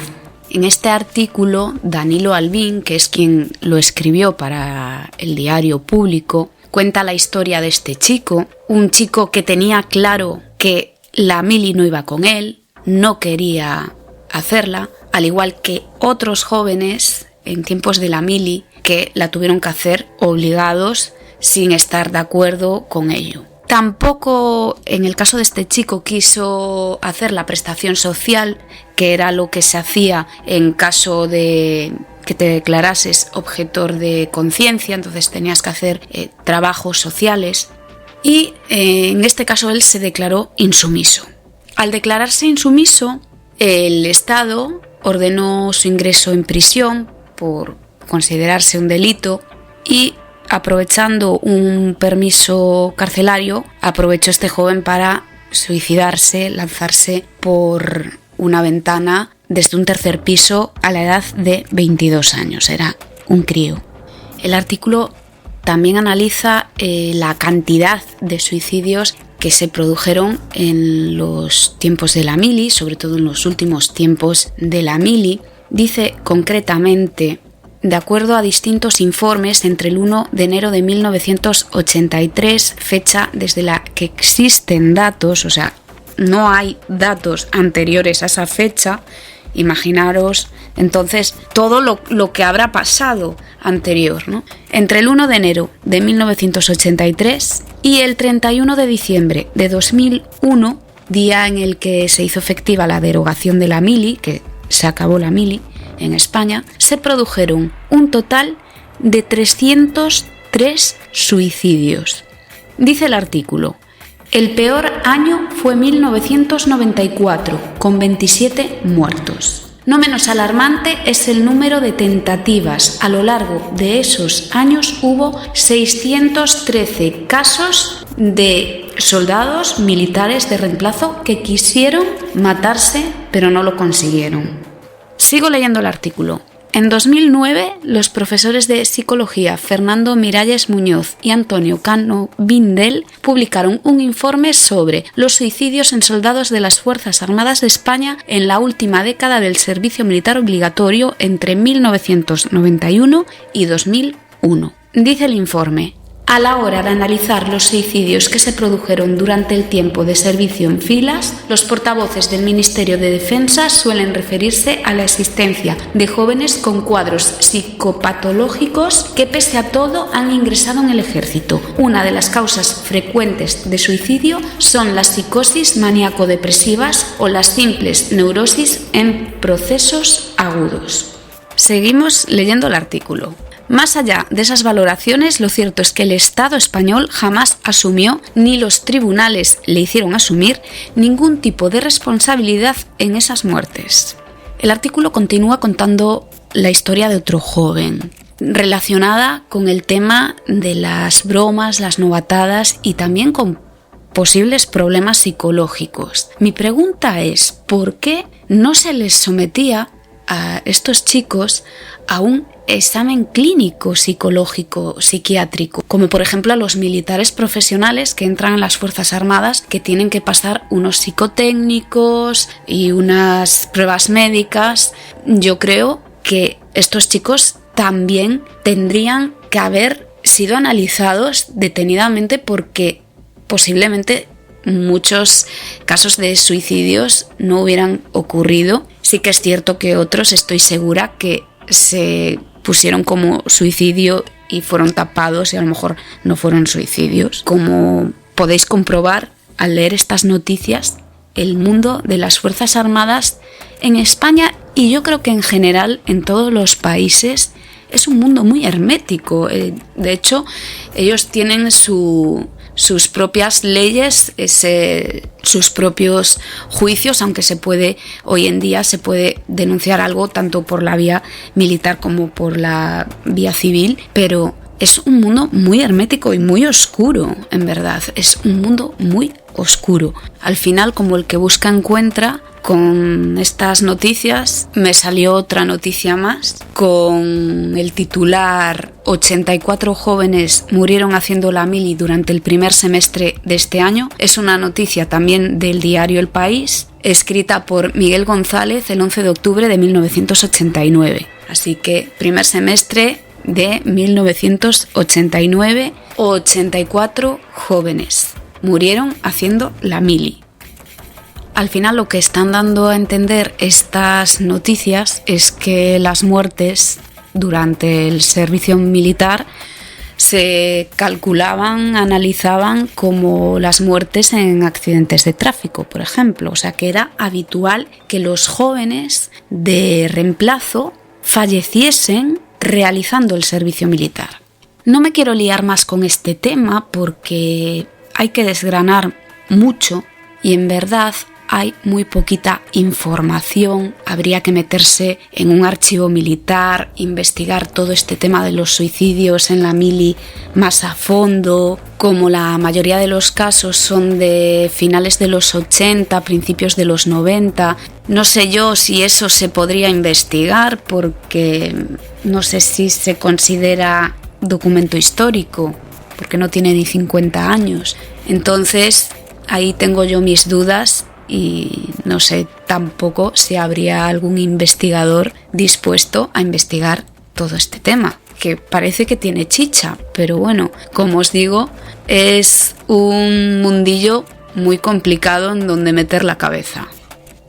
[SPEAKER 1] En este artículo, Danilo Albín, que es quien lo escribió para el Diario Público, cuenta la historia de este chico, un chico que tenía claro que la mili no iba con él, no quería hacerla, al igual que otros jóvenes en tiempos de la mili que la tuvieron que hacer obligados sin estar de acuerdo con ello. Tampoco en el caso de este chico quiso hacer la prestación social, que era lo que se hacía en caso de que te declarases objetor de conciencia, entonces tenías que hacer trabajos sociales. Y en este caso él se declaró insumiso. Al declararse insumiso, el Estado ordenó su ingreso en prisión por considerarse un delito y, aprovechando un permiso carcelario, aprovechó este joven para suicidarse, lanzarse por una ventana desde un tercer piso a la edad de 22 años. Era un crío. El artículo también analiza la cantidad de suicidios que se produjeron en los tiempos de la mili, sobre todo en los últimos tiempos de la mili. Dice concretamente: de acuerdo a distintos informes, entre el 1 de enero de 1983, fecha desde la que existen datos, o sea, no hay datos anteriores a esa fecha, imaginaros entonces todo lo que habrá pasado anterior, ¿no? Entre el 1 de enero de 1983 y el 31 de diciembre de 2001, día en el que se hizo efectiva la derogación de la mili, que se acabó la mili en España, se produjeron un total de 303 suicidios. Dice el artículo: el peor año fue 1994, con 27 muertos. No menos alarmante es el número de tentativas. A lo largo de esos años hubo 613 casos de soldados militares de reemplazo que quisieron matarse, pero no lo consiguieron. Sigo leyendo el artículo. En 2009, los profesores de psicología Fernando Miralles Muñoz y Antonio Cano Vindel publicaron un informe sobre los suicidios en soldados de las Fuerzas Armadas de España en la última década del servicio militar obligatorio entre 1991 y 2001. Dice el informe: a la hora de analizar los suicidios que se produjeron durante el tiempo de servicio en filas, los portavoces del Ministerio de Defensa suelen referirse a la existencia de jóvenes con cuadros psicopatológicos que, pese a todo, han ingresado en el ejército. Una de las causas frecuentes de suicidio son las psicosis maníaco-depresivas o las simples neurosis en procesos agudos. Seguimos leyendo el artículo. Más allá de esas valoraciones, lo cierto es que el Estado español jamás asumió, ni los tribunales le hicieron asumir, ningún tipo de responsabilidad en esas muertes. El artículo continúa contando la historia de otro joven, relacionada con el tema de las bromas, las novatadas y también con posibles problemas psicológicos. Mi pregunta es: ¿por qué no se les sometía a estos chicos a un examen clínico, psicológico, psiquiátrico, como por ejemplo a los militares profesionales que entran en las Fuerzas Armadas, que tienen que pasar unos psicotécnicos y unas pruebas médicas? Yo creo que estos chicos también tendrían que haber sido analizados detenidamente, porque posiblemente muchos casos de suicidios no hubieran ocurrido. Sí que es cierto que otros, estoy segura, que se pusieron como suicidio y fueron tapados y a lo mejor no fueron suicidios. Como podéis comprobar al leer estas noticias, el mundo de las Fuerzas Armadas en España, y yo creo que en general en todos los países, es un mundo muy hermético. De hecho, ellos tienen sus propias leyes, sus propios juicios, aunque hoy en día se puede denunciar algo tanto por la vía militar como por la vía civil, pero es un mundo muy hermético y muy oscuro, en verdad. Es un mundo muy oscuro. Al final, como el que busca encuentra, con estas noticias me salió otra noticia más con el titular: 84 jóvenes murieron haciendo la mili durante el primer semestre de este año. Es una noticia también del diario El País, escrita por Miguel González el 11 de octubre de 1989. Así que primer semestre de 1989, 84 jóvenes murieron haciendo la mili. Al final, lo que están dando a entender estas noticias es que las muertes durante el servicio militar se calculaban, analizaban como las muertes en accidentes de tráfico, por ejemplo. O sea que era habitual que los jóvenes de reemplazo falleciesen realizando el servicio militar. No me quiero liar más con este tema porque hay que desgranar mucho y en verdad hay muy poquita información. Habría que meterse en un archivo militar, investigar todo este tema de los suicidios en la mili más a fondo. Como la mayoría de los casos son de finales de los 80, principios de los 90, no sé yo si eso se podría investigar porque no sé si se considera documento histórico, porque no tiene ni 50 años. Entonces, ahí tengo yo mis dudas y no sé tampoco si habría algún investigador dispuesto a investigar todo este tema, que parece que tiene chicha, pero bueno, como os digo, es un mundillo muy complicado en donde meter la cabeza.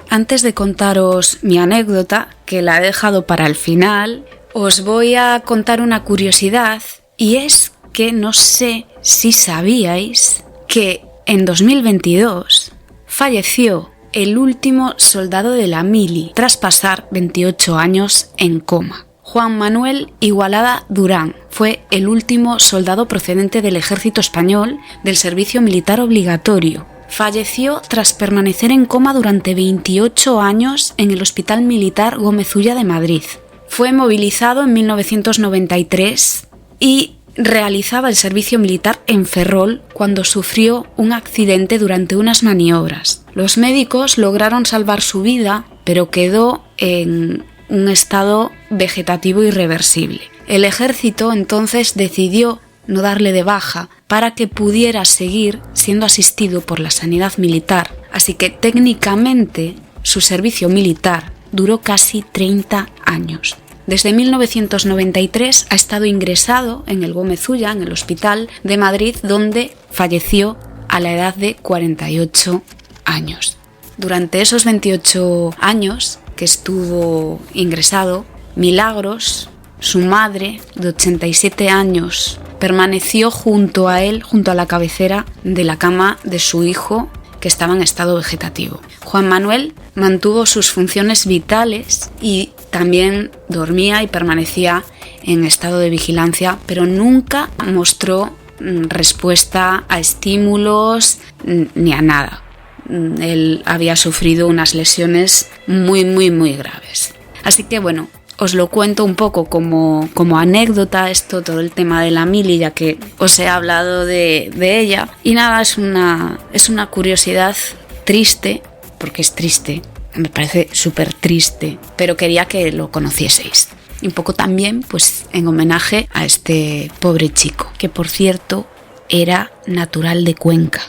[SPEAKER 1] Antes de contaros mi anécdota, que la he dejado para el final, os voy a contar una curiosidad, y es que no sé si sabíais que en 2022 falleció el último soldado de la mili tras pasar 28 años en coma. Juan Manuel Igualada Durán fue el último soldado procedente del ejército español del servicio militar obligatorio. Falleció tras permanecer en coma durante 28 años en el Hospital Militar Gómez Ulla de Madrid. Fue movilizado en 1993 y realizaba el servicio militar en Ferrol cuando sufrió un accidente durante unas maniobras. Los médicos lograron salvar su vida, pero quedó en un estado vegetativo irreversible. El ejército entonces decidió no darle de baja para que pudiera seguir siendo asistido por la sanidad militar. Así que técnicamente su servicio militar duró casi 30 años. Desde 1993 ha estado ingresado en el Gómez Ulla, en el Hospital de Madrid, donde falleció a la edad de 48 años. Durante esos 28 años que estuvo ingresado, Milagros, su madre, de 87 años, permaneció junto a él, junto a la cabecera de la cama de su hijo, que estaba en estado vegetativo. Juan Manuel mantuvo sus funciones vitales y también dormía y permanecía en estado de vigilancia, pero nunca mostró respuesta a estímulos ni a nada. Él había sufrido unas lesiones muy graves. Así que bueno, os lo cuento un poco como anécdota, esto, todo el tema de la mili, ya que os he hablado de ella. Y nada, es una curiosidad triste, porque es triste, me parece súper triste, pero quería que lo conocieseis. Y un poco también, pues, en homenaje a este pobre chico, que por cierto era natural de Cuenca.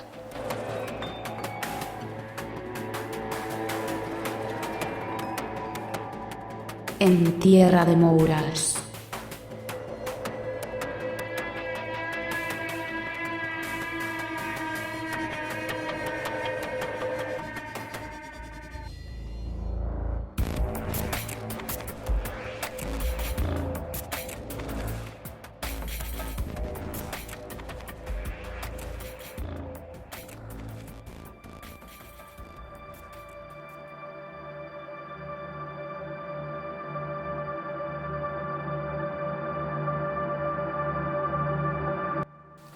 [SPEAKER 1] En tierra de Mouras.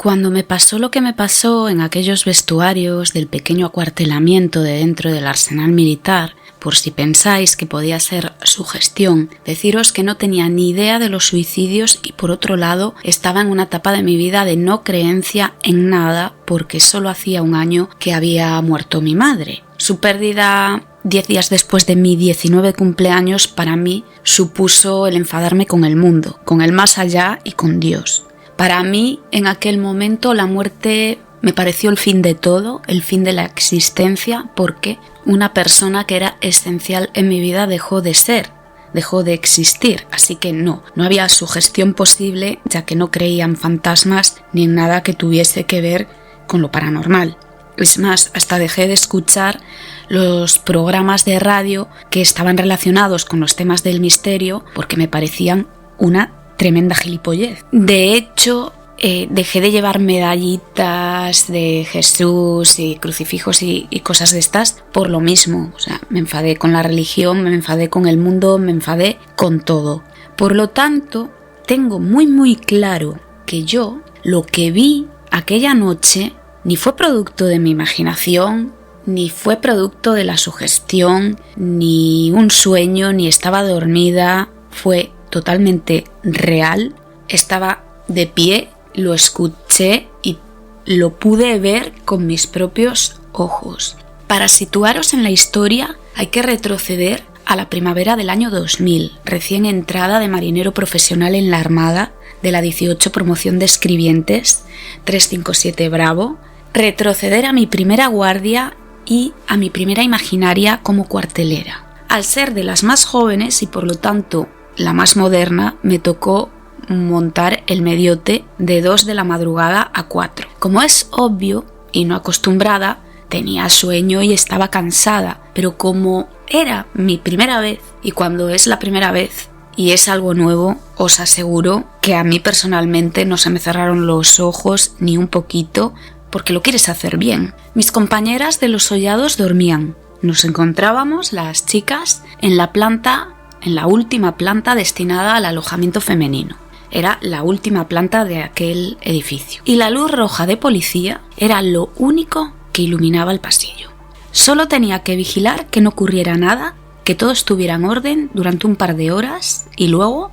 [SPEAKER 1] Cuando me pasó lo que me pasó en aquellos vestuarios del pequeño acuartelamiento de dentro del arsenal militar, por si pensáis que podía ser sugestión, deciros que no tenía ni idea de los suicidios y por otro lado estaba en una etapa de mi vida de no creencia en nada porque solo hacía un año que había muerto mi madre. Su pérdida 10 días después de mi 19 cumpleaños para mí supuso el enfadarme con el mundo, con el más allá y con Dios. Para mí, en aquel momento, la muerte me pareció el fin de todo, el fin de la existencia, porque una persona que era esencial en mi vida dejó de ser, dejó de existir. Así que no había sugestión posible, ya que no creía en fantasmas ni en nada que tuviese que ver con lo paranormal. Es más, hasta dejé de escuchar los programas de radio que estaban relacionados con los temas del misterio porque me parecían una tremenda gilipollez. De hecho, dejé de llevar medallitas de Jesús y crucifijos y cosas de estas por lo mismo. O sea, me enfadé con la religión, me enfadé con el mundo, me enfadé con todo. Por lo tanto, tengo muy muy claro que yo lo que vi aquella noche ni fue producto de mi imaginación, ni fue producto de la sugestión, ni un sueño, ni estaba dormida. Fue totalmente real. Estaba de pie, lo escuché y lo pude ver con mis propios ojos. Para situaros en la historia hay que retroceder a la primavera del año 2000, recién entrada de marinero profesional en la Armada de la 18 Promoción de Escribientes 357 Bravo, retroceder a mi primera guardia y a mi primera imaginaria como cuartelera. Al ser de las más jóvenes y por lo tanto la más moderna, me tocó montar el mediote de 2 de la madrugada a 4. Como es obvio y no acostumbrada, tenía sueño y estaba cansada, pero como era mi primera vez, y cuando es la primera vez y es algo nuevo, os aseguro que a mí personalmente no se me cerraron los ojos ni un poquito, porque lo quieres hacer bien. Mis compañeras de los sollados dormían. Nos encontrábamos, las chicas, en la última planta destinada al alojamiento femenino. Era la última planta de aquel edificio. Y la luz roja de policía era lo único que iluminaba el pasillo. Solo tenía que vigilar que no ocurriera nada, que todo estuviera en orden durante un par de horas y luego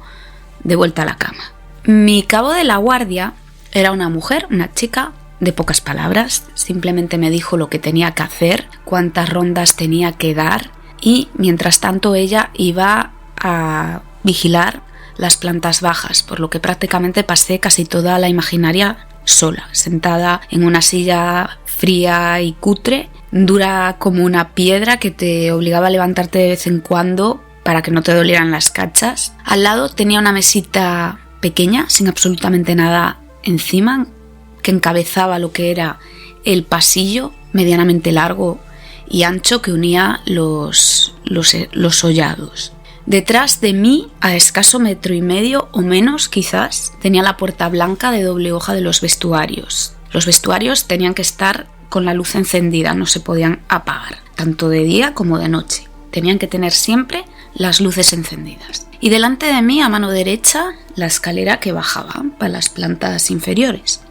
[SPEAKER 1] de vuelta a la cama. Mi cabo de la guardia era una mujer, una chica de pocas palabras. Simplemente me dijo lo que tenía que hacer, cuántas rondas tenía que dar y mientras tanto ella iba a vigilar las plantas bajas, por lo que prácticamente pasé casi toda la imaginaria sola, sentada en una silla fría y cutre, dura como una piedra que te obligaba a levantarte de vez en cuando para que no te dolieran las cachas. Al lado tenía una mesita pequeña, sin absolutamente nada encima, que encabezaba lo que era el pasillo medianamente largo y ancho que unía los sollados. Detrás de mí, a escaso 1,5 metros o menos quizás, tenía la puerta blanca de doble hoja de los vestuarios. Los vestuarios tenían que estar con la luz encendida, no se podían apagar, tanto de día como de noche. Tenían que tener siempre las luces encendidas. Y delante de mí, a mano derecha, la escalera que bajaba para las plantas inferiores.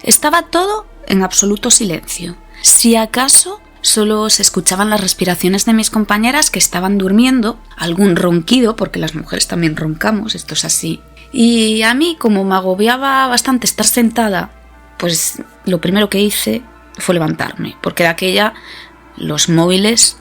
[SPEAKER 1] Estaba todo en absoluto silencio. Si acaso solo se escuchaban las respiraciones de mis compañeras que estaban durmiendo, algún ronquido, porque las mujeres también roncamos, esto es así. Y a mí, como me agobiaba bastante estar sentada, pues lo primero que hice fue levantarme, porque de aquella los móviles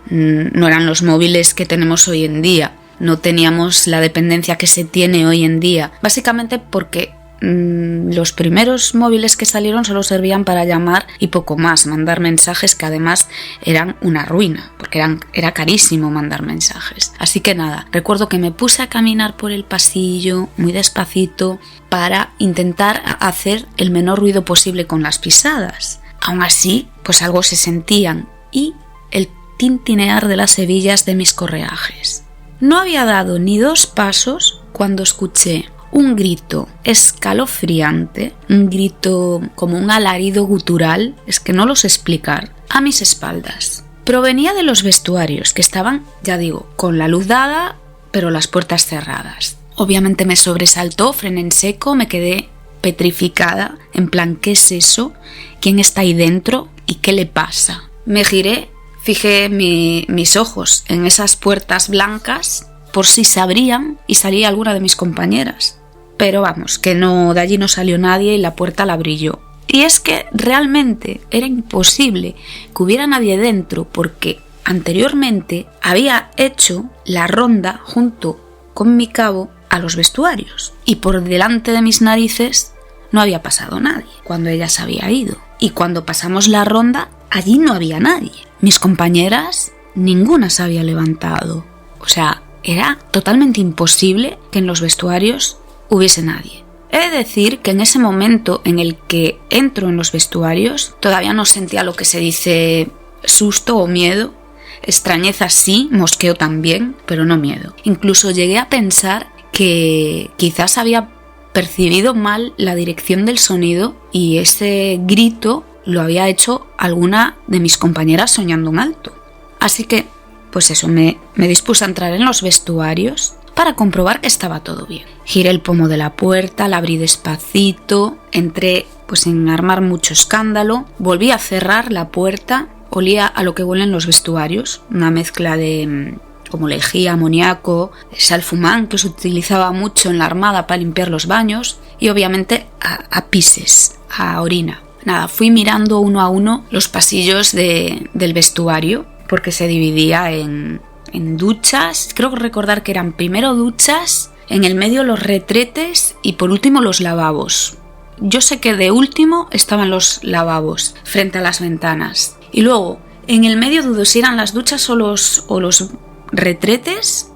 [SPEAKER 1] no eran los móviles que tenemos hoy en día, no teníamos la dependencia que se tiene hoy en día, básicamente porque los primeros móviles que salieron solo servían para llamar y poco más, mandar mensajes que además eran una ruina, porque era carísimo mandar mensajes. Así que nada, recuerdo que me puse a caminar por el pasillo muy despacito para intentar hacer el menor ruido posible con las pisadas. Aún así, pues algo se sentían y el tintinear de las hebillas de mis correajes. No había dado ni 2 pasos cuando escuché un grito escalofriante, un grito como un alarido gutural, es que no lo sé explicar, a mis espaldas. Provenía de los vestuarios, que estaban, ya digo, con la luz dada, pero las puertas cerradas. Obviamente me sobresaltó, frené en seco, me quedé petrificada, en plan, ¿qué es eso? ¿Quién está ahí dentro? ¿Y qué le pasa? Me giré, fijé mis ojos en esas puertas blancas, por si se abrían y salía alguna de mis compañeras. Pero vamos, que no, de allí no salió nadie y la puerta la abrí yo. Y es que realmente era imposible que hubiera nadie dentro porque anteriormente había hecho la ronda junto con mi cabo a los vestuarios y por delante de mis narices no había pasado nadie cuando ella se había ido. Y cuando pasamos la ronda, allí no había nadie. Mis compañeras, ninguna se había levantado. O sea, era totalmente imposible que en los vestuarios hubiese nadie. He de decir que en ese momento en el que entro en los vestuarios todavía no sentía lo que se dice susto o miedo. Extrañeza sí, mosqueo también, pero no miedo. Incluso llegué a pensar que quizás había percibido mal la dirección del sonido y ese grito lo había hecho alguna de mis compañeras soñando en alto. Así que, pues eso, me dispuse a entrar en los vestuarios para comprobar que estaba todo bien. Giré el pomo de la puerta, la abrí despacito, entré pues sin armar mucho escándalo, volví a cerrar la puerta, olía a lo que huelen los vestuarios, una mezcla de como lejía, amoníaco, sal fumán que se utilizaba mucho en la Armada para limpiar los baños y obviamente a pises, a orina. Nada, fui mirando uno a uno los pasillos del vestuario porque se dividía en duchas, creo recordar que eran primero duchas, en el medio los retretes y por último los lavabos. Yo sé que de último estaban los lavabos frente a las ventanas y luego en el medio dudo si eran las duchas o los retretes.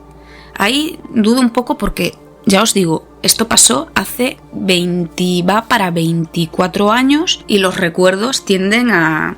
[SPEAKER 1] Ahí dudo un poco porque ya os digo, esto pasó hace 24 años y los recuerdos tienden a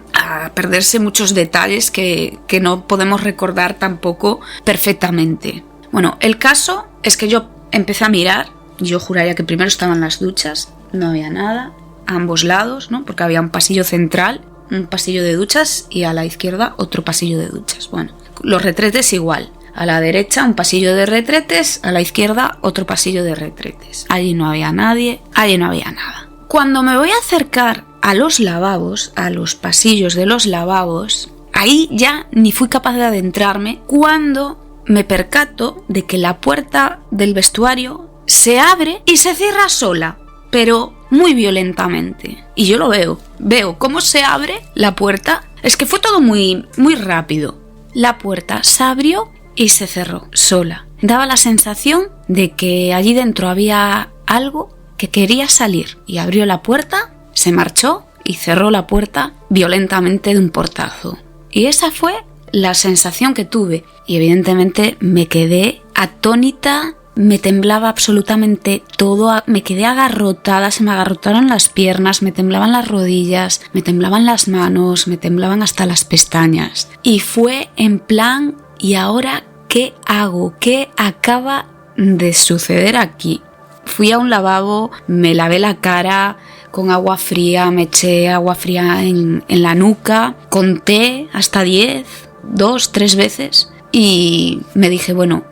[SPEAKER 1] perderse muchos detalles que no podemos recordar tampoco perfectamente. Bueno, el caso es que yo empecé a mirar, yo juraría que primero estaban las duchas, no había nada, a ambos lados, ¿no? Porque había un pasillo central, un pasillo de duchas y a la izquierda otro pasillo de duchas. Bueno, los retretes igual. A la derecha un pasillo de retretes, a la izquierda otro pasillo de retretes. Allí no había nadie, allí no había nada. Cuando me voy a acercar a los lavabos, a los pasillos de los lavabos, ahí ya ni fui capaz de adentrarme cuando me percato de que la puerta del vestuario se abre y se cierra sola, pero muy violentamente. Y yo lo veo cómo se abre la puerta. Es que fue todo muy, muy rápido. La puerta se abrió y se cerró sola. Daba la sensación de que allí dentro había algo que quería salir y abrió la puerta, se marchó y cerró la puerta violentamente de un portazo. Y esa fue la sensación que tuve y evidentemente me quedé atónita, me temblaba absolutamente todo, me quedé agarrotada, se me agarrotaron las piernas, me temblaban las rodillas, me temblaban las manos, me temblaban hasta las pestañas. Y fue en plan, ¿y ahora qué hago? ¿Qué acaba de suceder aquí? Fui a un lavabo, me lavé la cara con agua fría, me eché agua fría en la nuca, conté hasta 10, 2, 3 veces y me dije, bueno,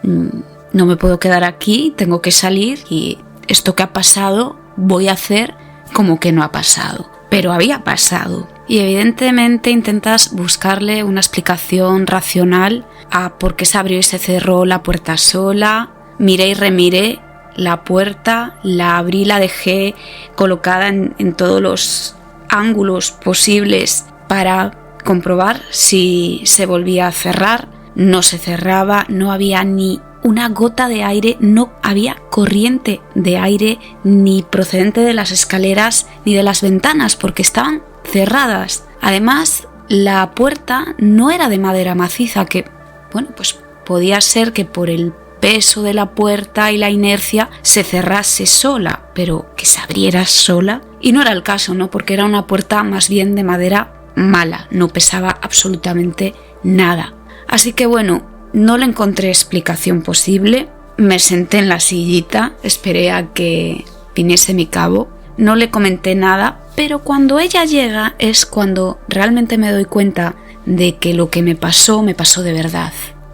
[SPEAKER 1] no me puedo quedar aquí, tengo que salir y esto que ha pasado voy a hacer como que no ha pasado. Pero había pasado. Y evidentemente intentas buscarle una explicación racional a por qué se abrió y se cerró la puerta sola. Miré y remiré la puerta, la abrí, la dejé colocada en todos los ángulos posibles para comprobar si se volvía a cerrar. No se cerraba, no había ni una gota de aire, no había corriente de aire ni procedente de las escaleras ni de las ventanas porque estaban cerradas. Además, la puerta no era de madera maciza, que, bueno, pues podía ser que por el peso de la puerta y la inercia se cerrase sola, pero que se abriera sola. Y no era el caso, ¿no? Porque era una puerta más bien de madera mala, no pesaba absolutamente nada. Así que bueno, no le encontré explicación posible, me senté en la sillita, esperé a que viniese mi cabo, no le comenté nada, pero cuando ella llega es cuando realmente me doy cuenta de que lo que me pasó de verdad.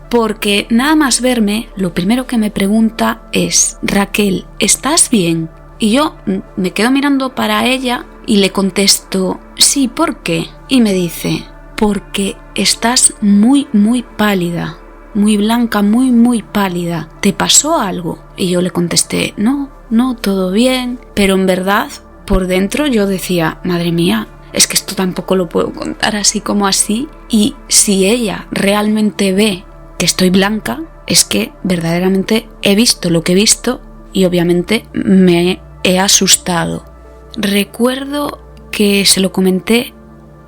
[SPEAKER 1] Porque nada más verme, lo primero que me pregunta es, Raquel, ¿estás bien? Y yo me quedo mirando para ella y le contesto, sí, ¿por qué? Y me dice, porque estás muy, muy pálida. Muy blanca, muy, muy pálida. ¿Te pasó algo? Y yo le contesté, no, todo bien. Pero en verdad, por dentro yo decía, madre mía, es que esto tampoco lo puedo contar así como así. Y si ella realmente ve que estoy blanca, es que verdaderamente he visto lo que he visto y obviamente me he asustado. Recuerdo que se lo comenté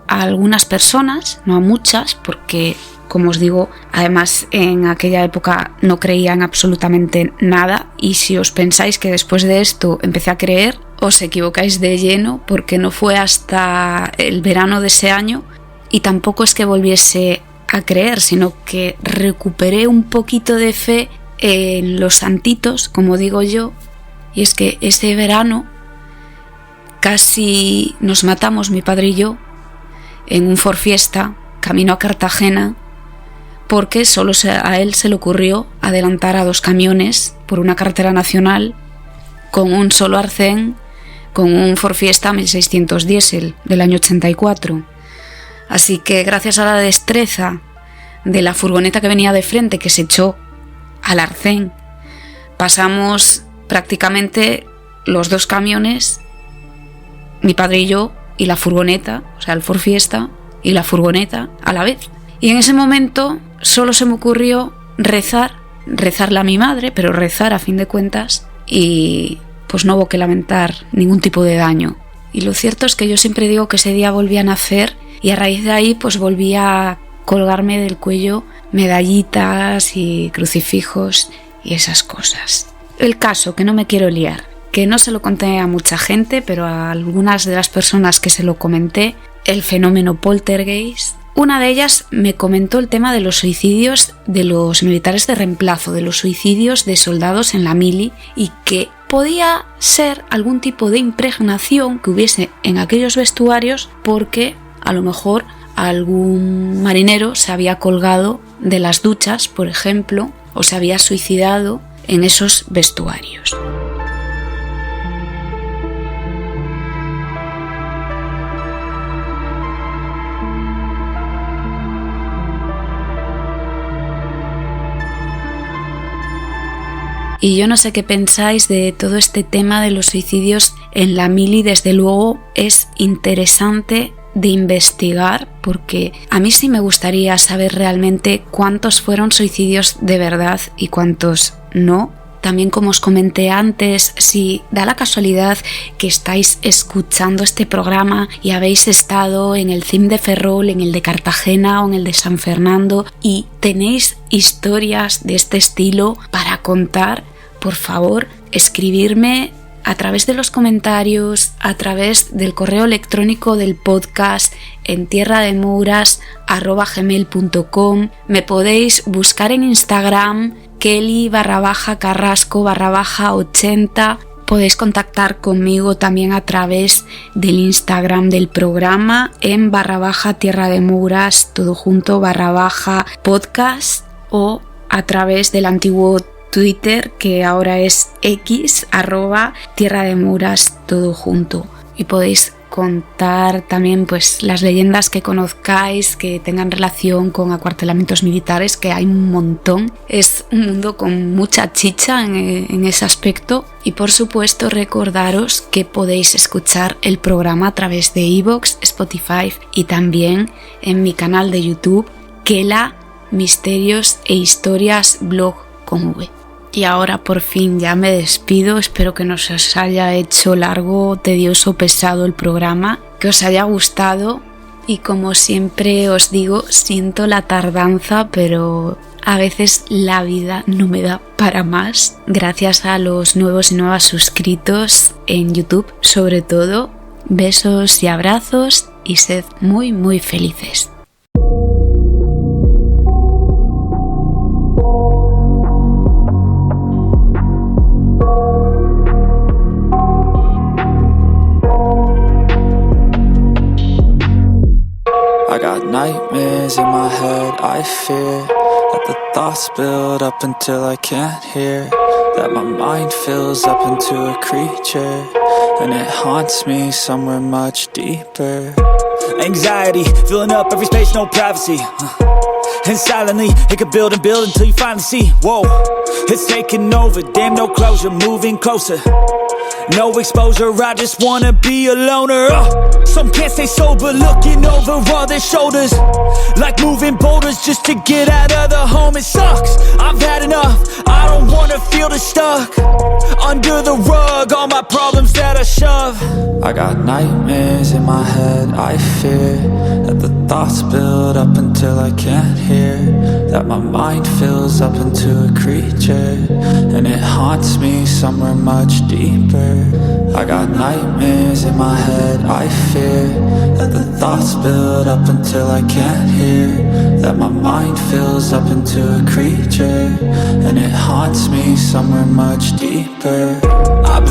[SPEAKER 1] a algunas personas, no a muchas, porque como os digo, además en aquella época no creía en absolutamente nada y si os pensáis que después de esto empecé a creer, os equivocáis de lleno porque no fue hasta el verano de ese año y tampoco es que volviese a creer, sino que recuperé un poquito de fe en los santitos, como digo yo, Y es que ese verano casi nos matamos mi padre y yo en un Ford Fiesta camino a Cartagena, porque solo a él se le ocurrió adelantar a 2 camiones por una carretera nacional con un solo arcén, con un Ford Fiesta 1600 diésel del año 84. Así que gracias a la destreza de la furgoneta que venía de frente, que se echó al arcén, pasamos prácticamente los 2 camiones, mi padre y yo, y la furgoneta, o sea, el Ford Fiesta y la furgoneta a la vez. Y en ese momento solo se me ocurrió rezarle a mi madre, pero rezar a fin de cuentas, y pues no hubo que lamentar ningún tipo de daño. Y lo cierto es que yo siempre digo que ese día volví a nacer, y a raíz de ahí pues volví a colgarme del cuello medallitas y crucifijos y esas cosas. El caso, que no me quiero liar, que no se lo conté a mucha gente, pero a algunas de las personas que se lo comenté, el fenómeno poltergeist. Una de ellas me comentó el tema de los suicidios de los militares de reemplazo, de los suicidios de soldados en la mili, y que podía ser algún tipo de impregnación que hubiese en aquellos vestuarios, porque a lo mejor algún marinero se había colgado de las duchas, por ejemplo, o se había suicidado en esos vestuarios. Y yo no sé qué pensáis de todo este tema de los suicidios en la mili. Desde luego es interesante de investigar, porque a mí sí me gustaría saber realmente cuántos fueron suicidios de verdad y cuántos no. También, como os comenté antes, si da la casualidad que estáis escuchando este programa y habéis estado en el CIM de Ferrol, en el de Cartagena o en el de San Fernando y tenéis historias de este estilo para contar, por favor, escribirme a través de los comentarios, a través del correo electrónico del podcast en tierrademouras@gmail.com. Me podéis buscar en Instagram, Kelly_Carrasco_80. Podéis contactar conmigo también a través del Instagram del programa en _tierrademouras, todo junto, _podcast, o a través del antiguo Twitter, que ahora es X, @tierrademouras, todo junto. Y podéis contar también pues las leyendas que conozcáis que tengan relación con acuartelamientos militares, que hay un montón. Es un mundo con mucha chicha en ese aspecto. Y por supuesto recordaros que podéis escuchar el programa a través de iVoox, Spotify y también en mi canal de YouTube, Kela Misterios e Historias Blog con V. Y ahora por fin ya me despido. Espero que no se os haya hecho largo, tedioso, pesado el programa, que os haya gustado. Y como siempre os digo, siento la tardanza, pero a veces la vida no me da para más. Gracias a los nuevos y nuevas suscritos en YouTube, sobre todo. Besos y abrazos y sed muy muy felices.
[SPEAKER 3] I got nightmares in my head, I fear that the thoughts build up until I can't hear, that my mind fills up into a creature, and it haunts me somewhere much deeper.
[SPEAKER 4] Anxiety, filling up every space, no privacy. And silently, it could build and build until you finally see, whoa, it's taking over, damn no closure, moving closer. No exposure, I just wanna be a loner. Some can't stay sober, looking over all their shoulders, like moving boulders just to get out of the home. It sucks, I've had enough, I don't wanna feel the stuck under the rug, all my problems that I shove.
[SPEAKER 3] I got nightmares in my head, I fear that the thoughts build up until I can't hear, that my mind fills up into a creature, and it haunts me somewhere much deeper. I got nightmares in my head, I fear that the thoughts build up until I can't hear, that my mind fills up into a creature, and it haunts me somewhere much deeper. I've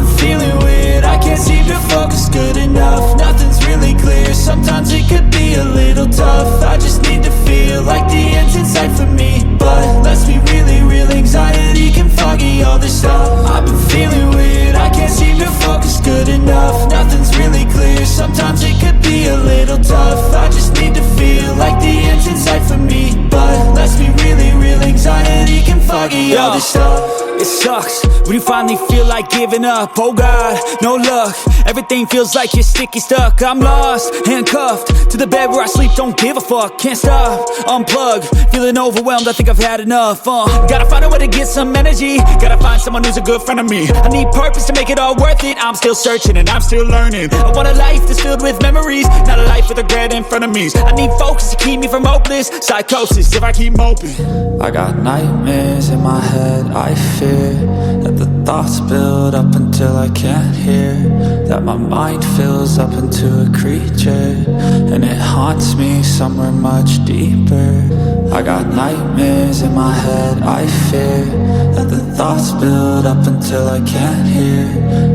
[SPEAKER 4] Sometimes it could be a little tough. I just need to feel like the end's in sight for me. But let's be really real, anxiety can foggy all this stuff. I've been feeling weird, I can't seem to focus good enough. Nothing's really clear, sometimes it could be a little tough. I just need to feel like the end's in sight for me. But let's be really real, anxiety can foggy all this stuff.
[SPEAKER 5] It sucks when you finally feel like giving up. Oh God, no luck. Everything feels like you're sticky stuck. I'm lost, handcuffed to the bed where I sleep. Don't give a fuck, can't stop. Unplug, feeling overwhelmed. I think I've had enough. Gotta find a way to get some energy. Gotta find someone who's a good friend of me. I need purpose to make it all worth it. I'm still searching and I'm still learning. I want a life that's filled with memories, not a life with regret in front of me. I need focus to keep me from hopeless psychosis if I keep moping.
[SPEAKER 3] I got nightmares in my head, I fear that the thoughts build up until I can't hear, that my mind fills up into a creature, and it haunts me somewhere much deeper. I got nightmares in my head, I fear that the thoughts build up until I can't hear,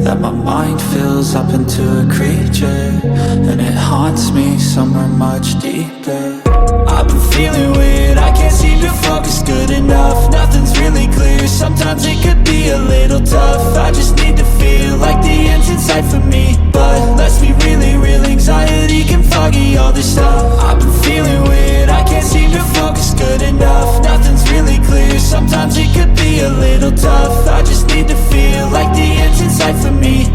[SPEAKER 3] that my mind fills up into a creature, and it haunts me somewhere much deeper.
[SPEAKER 4] I've been feeling weird, I can't seem to focus good enough. Nothing's really clear, sometimes it could be a little tough. I just need to feel like the end's in sight for me. But let's be really real, anxiety can foggy all this stuff. I've been feeling weird, I can't seem to focus good enough. Nothing's really clear, sometimes it could be a little tough. I just need to feel like the end's in sight for me.